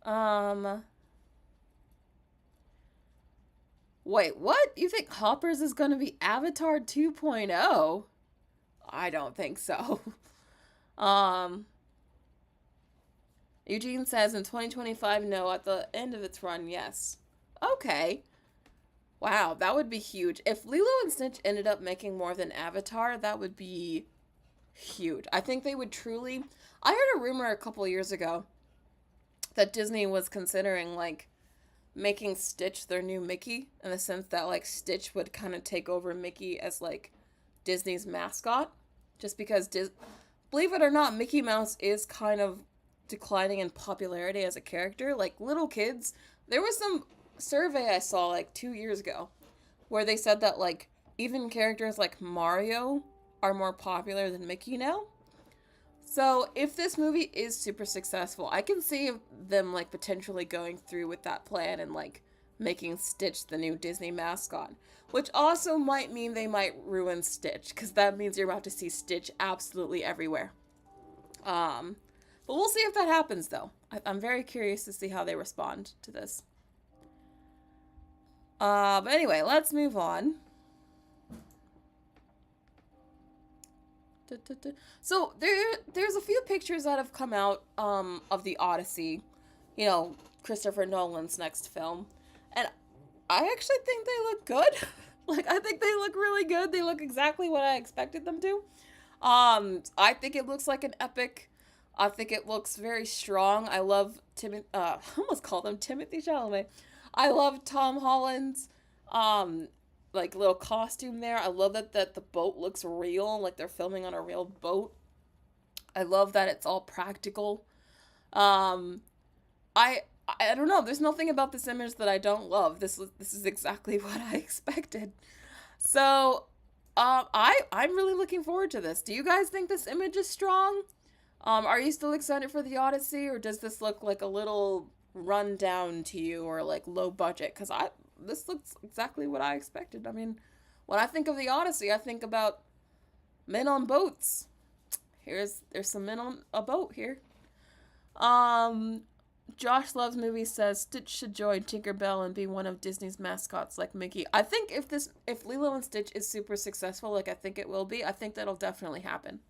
Um, Wait, what? You think Hoppers is going to be Avatar 2.0? I don't think so. Um, Eugene says in 2025, no. At the end of its run, yes. Okay. Wow, that would be huge. If Lilo and Stitch ended up making more than Avatar, that would be huge. I think they would truly. I heard a rumor a couple years ago that Disney was considering, like, making Stitch their new Mickey, in the sense that, like, Stitch would kind of take over Mickey as, like, Disney's mascot. Just because, believe it or not, Mickey Mouse is kind of declining in popularity as a character. Like, little kids, there was some survey I saw, like, 2 years ago, where they said that, like, even characters like Mario are more popular than Mickey now. So, if this movie is super successful, I can see them, like, potentially going through with that plan and, like, making Stitch the new Disney mascot. Which also might mean they might ruin Stitch, because that means you're about to see Stitch absolutely everywhere. But we'll see if that happens, though. I'm very curious to see how they respond to this. But anyway, let's move on. So there's a few pictures that have come out of the Odyssey, you know, Christopher Nolan's next film, and I actually think they look good. Like, I think they look really good. They look exactly what I expected them to. I think it looks like an epic. I think it looks very strong. I love I almost called him Timothy Chalamet. I love Tom Holland's like, little costume there. I love that the boat looks real, like they're filming on a real boat. I love that it's all practical. Um, I don't know. There's nothing about this image that I don't love. This is exactly what I expected. So, I'm really looking forward to this. Do you guys think this image is strong? Are you still excited for the Odyssey, or does this look like a little run down to you, or like low budget? Because this looks exactly what I expected. I mean, when I think of the Odyssey, I think about men on boats. There's some men on a boat here. Josh Loves Movies says Stitch should join Tinkerbell and be one of Disney's mascots like Mickey. I think if Lilo and Stitch is super successful, like I think it will be, I think that'll definitely happen.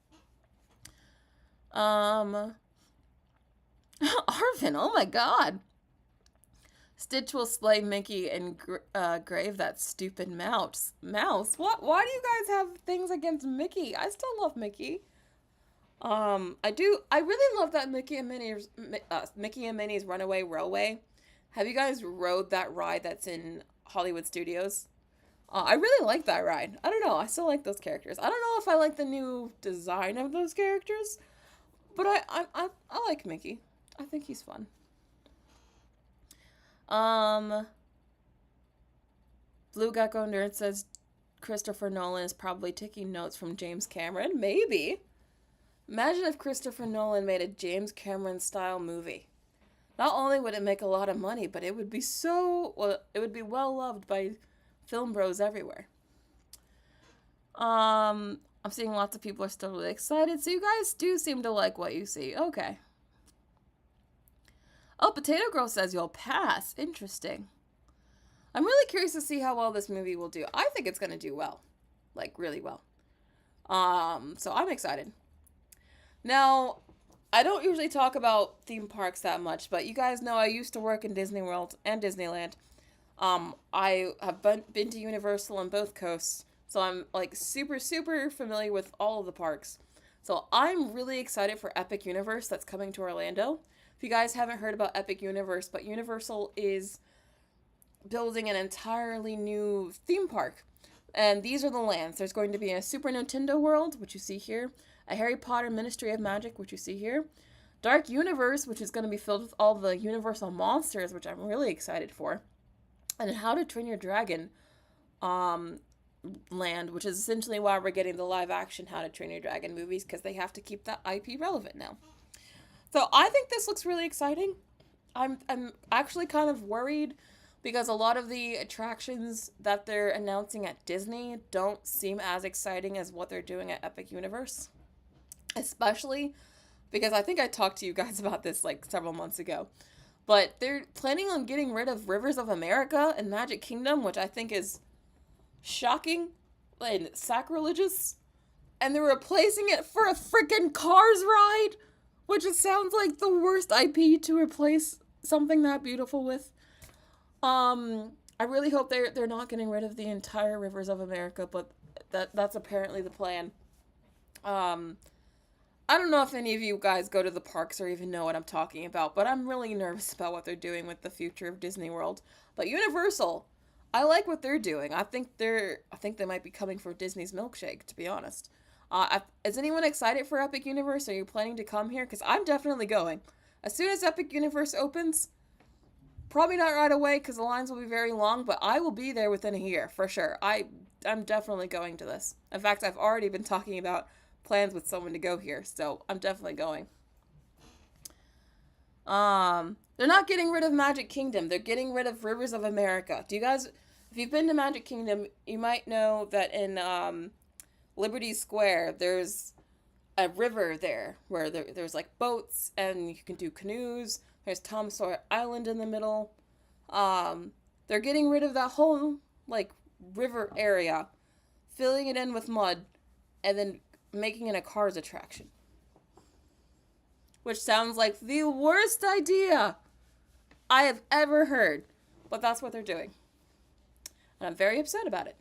Arvin, oh my god. Stitch will slay Mickey and grave that stupid mouse. What? Why do you guys have things against Mickey? I still love Mickey. I really love that Mickey and Minnie's Runaway Railway. Have you guys rode that ride that's in Hollywood Studios? I really like that ride. I don't know. I still like those characters. I don't know if I like the new design of those characters, but I like Mickey. I think he's fun. Blue Gecko Nerd says Christopher Nolan is probably taking notes from James Cameron. Maybe. Imagine if Christopher Nolan made a James Cameron style movie. Not only would it make a lot of money, but it would be it would be well loved by film bros everywhere. I'm seeing lots of people are still really excited, so you guys do seem to like what you see. Okay. Oh, Potato Girl says you'll pass. Interesting. I'm really curious to see how well this movie will do. I think it's going to do well. Like, really well. So I'm excited. Now, I don't usually talk about theme parks that much, but you guys know I used to work in Disney World and Disneyland. I have been to Universal on both coasts, so I'm, like, super, super familiar with all of the parks. So I'm really excited for Epic Universe that's coming to Orlando. If you guys haven't heard about Epic Universe, but Universal is building an entirely new theme park. And these are the lands. There's going to be a Super Nintendo World, which you see here. A Harry Potter Ministry of Magic, which you see here. Dark Universe, which is going to be filled with all the Universal monsters, which I'm really excited for. and How to Train Your Dragon um, land, which is essentially why we're getting the live action How to Train Your Dragon movies, because they have to keep that IP relevant now. So I think this looks really exciting. I'm actually kind of worried because a lot of the attractions that they're announcing at Disney don't seem as exciting as what they're doing at Epic Universe. Especially because I think I talked to you guys about this like several months ago. But they're planning on getting rid of Rivers of America and Magic Kingdom, which I think is shocking and sacrilegious. And they're replacing it for a freaking Cars ride, which it sounds like the worst IP to replace something that beautiful with. I really hope they're not getting rid of the entire Rivers of America, but that's apparently the plan. I don't know if any of you guys go to the parks or even know what I'm talking about, but I'm really nervous about what they're doing with the future of Disney World. But Universal, I like what they're doing. I think they might be coming for Disney's milkshake, to be honest. Is anyone excited for Epic Universe? Are you planning to come here? Because I'm definitely going. As soon as Epic Universe opens, probably not right away because the lines will be very long, but I will be there within a year for sure. I'm definitely going to this. In fact, I've already been talking about plans with someone to go here, so I'm definitely going. They're not getting rid of Magic Kingdom. They're getting rid of Rivers of America. Do you guys, if you've been to Magic Kingdom, you might know that in Liberty Square, there's a river there where there's like boats and you can do canoes. There's Tom Sawyer Island in the middle. They're getting rid of that whole like river area, filling it in with mud, and then making it a Cars attraction. Which sounds like the worst idea I have ever heard. But that's what they're doing. And I'm very upset about it.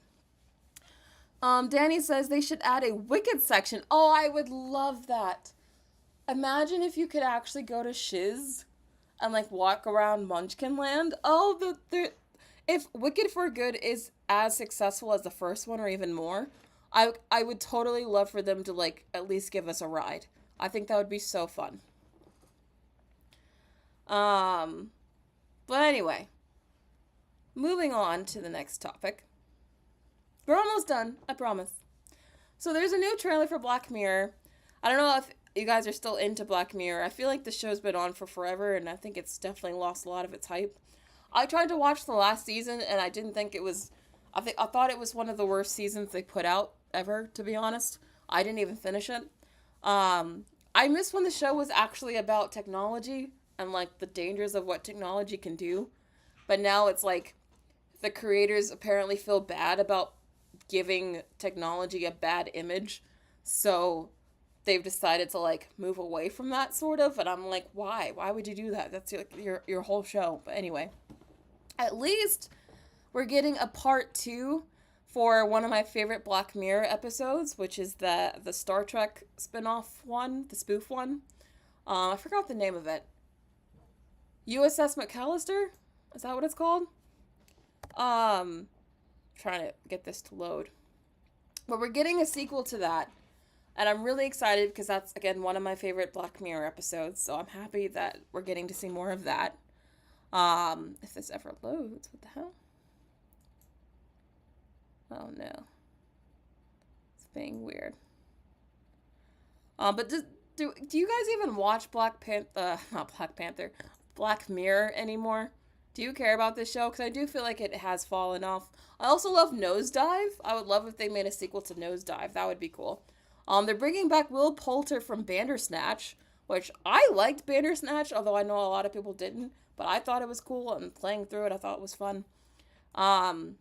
Danny says they should add a Wicked section. Oh, I would love that. Imagine if you could actually go to Shiz and like walk around Munchkin Land. Oh, if Wicked for Good is as successful as the first one or even more, I would totally love for them to like at least give us a ride. I think that would be so fun. But anyway, moving on to the next topic. We're almost done, I promise. So there's a new trailer for Black Mirror. I don't know if you guys are still into Black Mirror. I feel like the show's been on for forever, and I think it's definitely lost a lot of its hype. I tried to watch the last season, and I didn't think it was... I thought it was one of the worst seasons they put out ever, to be honest. I didn't even finish it. I miss when the show was actually about technology and, like, the dangers of what technology can do. But now it's like the creators apparently feel bad about giving technology a bad image, so they've decided to like move away from that sort of, and I'm like, why would you do that? That's like your whole show. But anyway, at least we're getting a part 2 for one of my favorite Black Mirror episodes, which is the Star Trek spin-off one, the spoof one. I forgot the name of it. USS McAllister? Is that what it's called? Trying to get this to load. But we're getting a sequel to that. And I'm really excited because that's, again, one of my favorite Black Mirror episodes. So I'm happy that we're getting to see more of that. If this ever loads, what the hell? Oh no. It's being weird. But do you guys even watch Black Mirror anymore? Do you care about this show? Because I do feel like it has fallen off. I also love Nosedive. I would love if they made a sequel to Nosedive. That would be cool. They're bringing back Will Poulter from Bandersnatch, which I liked Bandersnatch, although I know a lot of people didn't. But I thought it was cool, and playing through it, I thought it was fun. But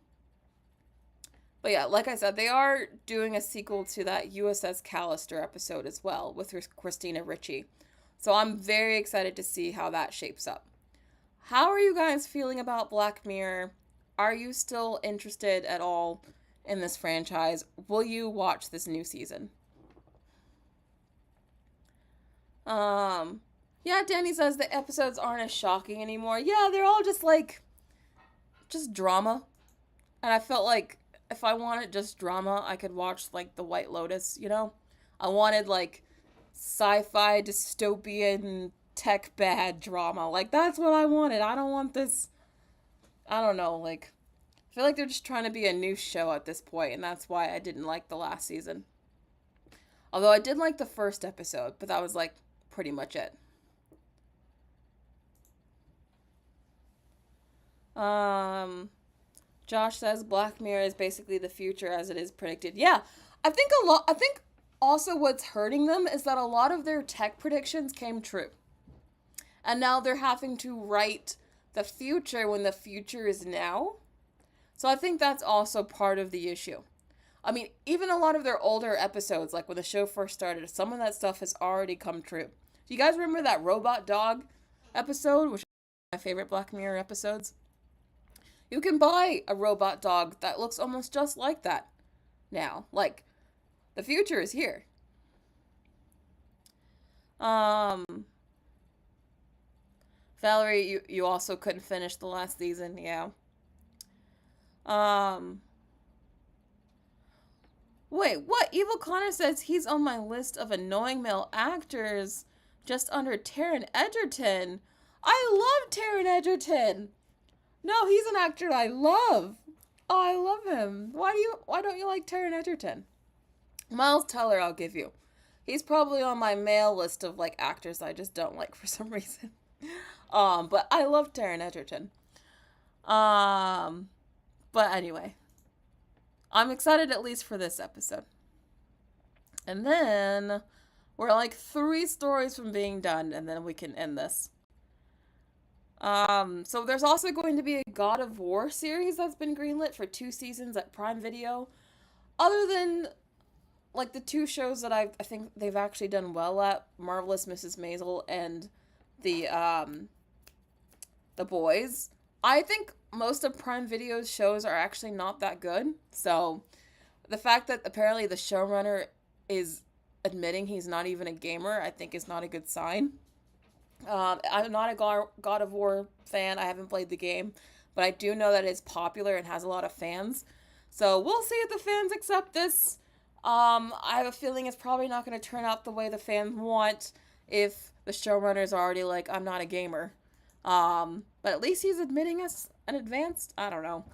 yeah, like I said, they are doing a sequel to that USS Callister episode as well with Christina Ricci. So I'm very excited to see how that shapes up. How are you guys feeling about Black Mirror? Are you still interested at all in this franchise? Will you watch this new season? Yeah, Danny says the episodes aren't as shocking anymore. Yeah, they're all just drama. And I felt like if I wanted just drama, I could watch like The White Lotus, you know? I wanted like sci-fi dystopian tech bad drama. Like, that's what I wanted. I don't want this I don't know, like, I feel like they're just trying to be a new show at this point, and that's why I didn't like the last season. Although I did like the first episode, but that was, like, pretty much it. Josh says Black Mirror is basically the future as it is predicted. Yeah, I think also what's hurting them is that a lot of their tech predictions came true. And now they're having to write the future when the future is now. So I think that's also part of the issue. I mean, even a lot of their older episodes, like when the show first started, some of that stuff has already come true. Do you guys remember that robot dog episode, which is one of my favorite Black Mirror episodes? You can buy a robot dog that looks almost just like that now. Like, the future is here. Valerie, you also couldn't finish the last season, yeah. Wait, what? Evil Connor says he's on my list of annoying male actors, just under Taron Egerton. I love Taron Egerton. No, he's an actor I love. Oh, I love him. Why don't you like Taron Egerton? Miles Teller, I'll give you. He's probably on my male list of like actors I just don't like for some reason. But I love Taron Egerton. But anyway, I'm excited at least for this episode. And then we're like 3 stories from being done, and then we can end this. So there's also going to be a God of War series that's been greenlit for 2 seasons at Prime Video. Other than like the 2 shows that I think they've actually done well at, Marvelous Mrs. Maisel and the Boys. I think most of Prime Video's shows are actually not that good. So the fact that apparently the showrunner is admitting he's not even a gamer, I think is not a good sign. I'm not a God of War fan. I haven't played the game, but I do know that it's popular and has a lot of fans. So we'll see if the fans accept this. I have a feeling it's probably not going to turn out the way the fans want if the showrunner's already like, I'm not a gamer. But at least he's admitting us an advanced. I don't know.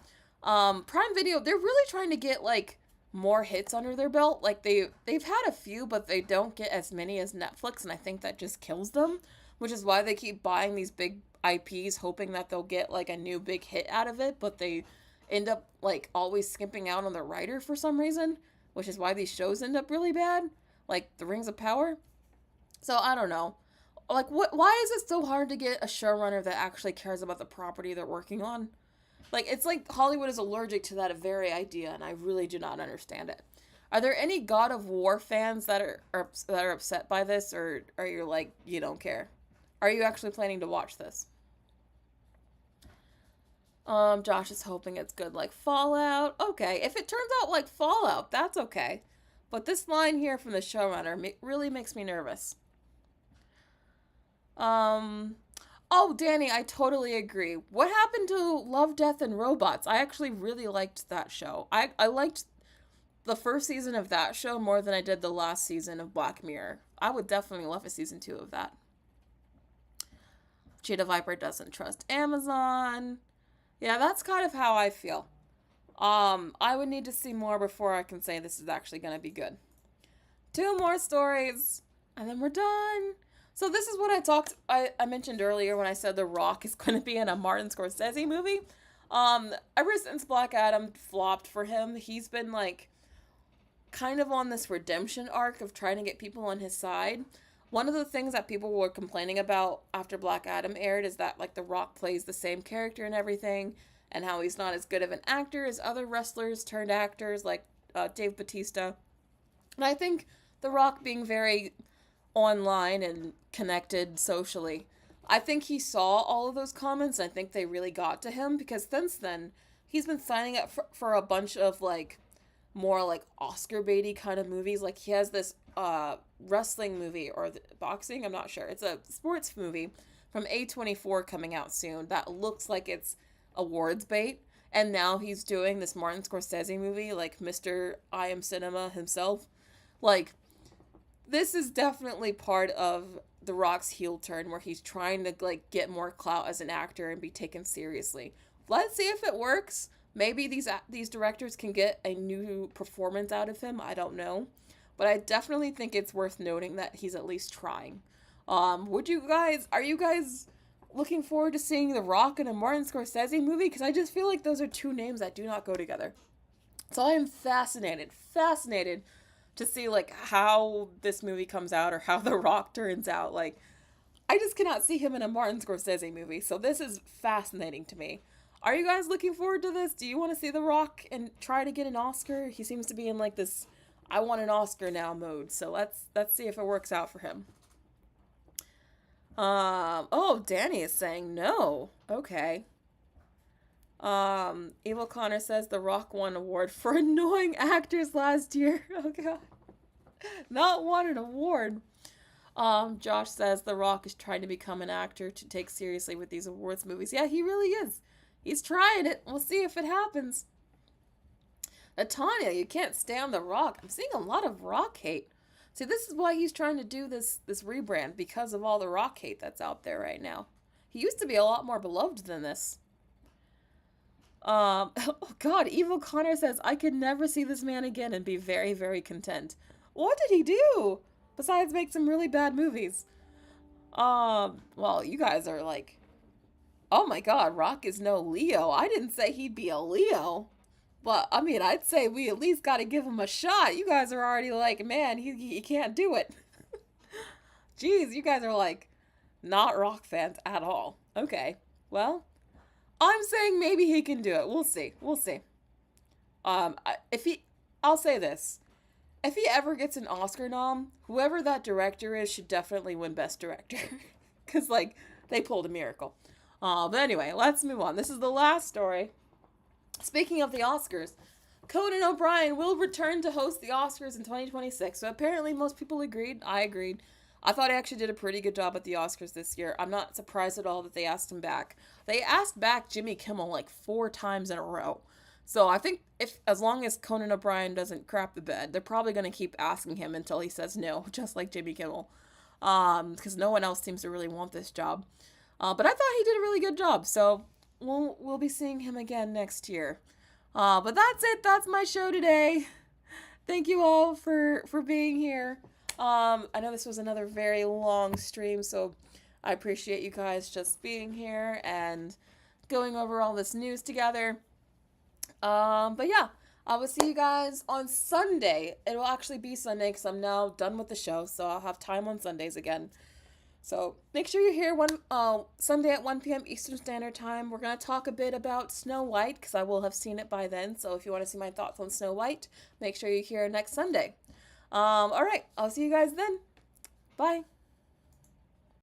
Prime Video, they're really trying to get like more hits under their belt. Like they've had a few, but they don't get as many as Netflix, and I think that just kills them. Which is why they keep buying these big IPs, hoping that they'll get like a new big hit out of it, but they end up like always skimping out on the writer for some reason, which is why these shows end up really bad, like The Rings of Power. So I don't know. Like, why is it so hard to get a showrunner that actually cares about the property they're working on? Like, it's like Hollywood is allergic to that very idea, and I really do not understand it. Are there any God of War fans that are upset by this, or are you like, you don't care? Are you actually planning to watch this? Josh is hoping it's good like Fallout. Okay, if it turns out like Fallout, that's okay. But this line here from the showrunner really makes me nervous. Oh, Danny, I totally agree. What happened to Love, Death, and Robots? I actually really liked that show. I liked the first season of that show more than I did the last season of Black Mirror. I would definitely love a season 2 of that. Cheetah Viper doesn't trust Amazon. Yeah, that's kind of how I feel. I would need to see more before I can say this is actually going to be good. 2 more stories, and then we're done. So this is what I mentioned earlier when I said The Rock is going to be in a Martin Scorsese movie. Ever since Black Adam flopped for him, he's been like kind of on this redemption arc of trying to get people on his side. One of the things that people were complaining about after Black Adam aired is that like The Rock plays the same character and everything, and how he's not as good of an actor as other wrestlers turned actors like Dave Bautista. And I think The Rock being very online and connected socially, I think he saw all of those comments, and I think they really got to him, because since then he's been signing up for a bunch of like more like Oscar baity kind of movies. Like he has this wrestling movie or boxing, I'm not sure. It's a sports movie from A24 coming out soon that looks like it's awards bait. And now he's doing this Martin Scorsese movie, like Mr. I Am Cinema himself. Like, this is definitely part of The Rock's heel turn, where he's trying to like get more clout as an actor and be taken seriously. let's see if it works. Maybe these directors can get a new performance out of him. I don't know. But I definitely think it's worth noting that he's at least trying. Are you guys looking forward to seeing The Rock in a Martin Scorsese movie? Because I just feel like those are two names that do not go together. So I am fascinated to see, like, how this movie comes out or how The Rock turns out. Like, I just cannot see him in a Martin Scorsese movie. So this is fascinating to me. Are you guys looking forward to this? Do you want to see The Rock and try to get an Oscar? He seems to be in, like, this I want an Oscar now mode. So let's see if it works out for him. Oh, Danny is saying no. Okay. Evil Connor says The Rock won an award for annoying actors last year. Oh god. Not won an award. Josh says The Rock is trying to become an actor to take seriously with these awards movies. Yeah, he really is. He's trying it. We'll see if it happens. Tanya, you can't stand The Rock. I'm seeing a lot of Rock hate. See, this is why he's trying to do this rebrand, because of all the Rock hate that's out there right now. He used to be a lot more beloved than this. Oh god, Evil Connor says, I could never see this man again and be very, very content. What did he do? Besides make some really bad movies. Well, you guys are like, oh my god, Rock is no Leo. I didn't say he'd be a Leo. But, I mean, I'd say we at least got to give him a shot. You guys are already like, man, he can't do it. Jeez, you guys are like, not Rock fans at all. Okay, well, I'm saying maybe he can do it. We'll see. I'll say this. If he ever gets an Oscar nom, whoever that director is should definitely win Best Director. Because, like, they pulled a miracle. But anyway, let's move on. This is the last story. Speaking of the Oscars, Conan O'Brien will return to host the Oscars in 2026. So apparently most people agreed. I agreed. I thought he actually did a pretty good job at the Oscars this year. I'm not surprised at all that they asked him back. They asked back Jimmy Kimmel like 4 times in a row. So I think as long as Conan O'Brien doesn't crap the bed, they're probably going to keep asking him until he says no, just like Jimmy Kimmel. Because no one else seems to really want this job. But I thought he did a really good job. So we'll be seeing him again next year. But that's it. That's my show today. Thank you all for being here. I know this was another very long stream, so I appreciate you guys just being here and going over all this news together. But yeah, I will see you guys on Sunday. It will actually be Sunday because I'm now done with the show, so I'll have time on Sundays again. So make sure you're here Sunday at 1 p.m. Eastern Standard Time. We're going to talk a bit about Snow White because I will have seen it by then. So if you want to see my thoughts on Snow White, make sure you're here next Sunday. All right. I'll see you guys then. Bye.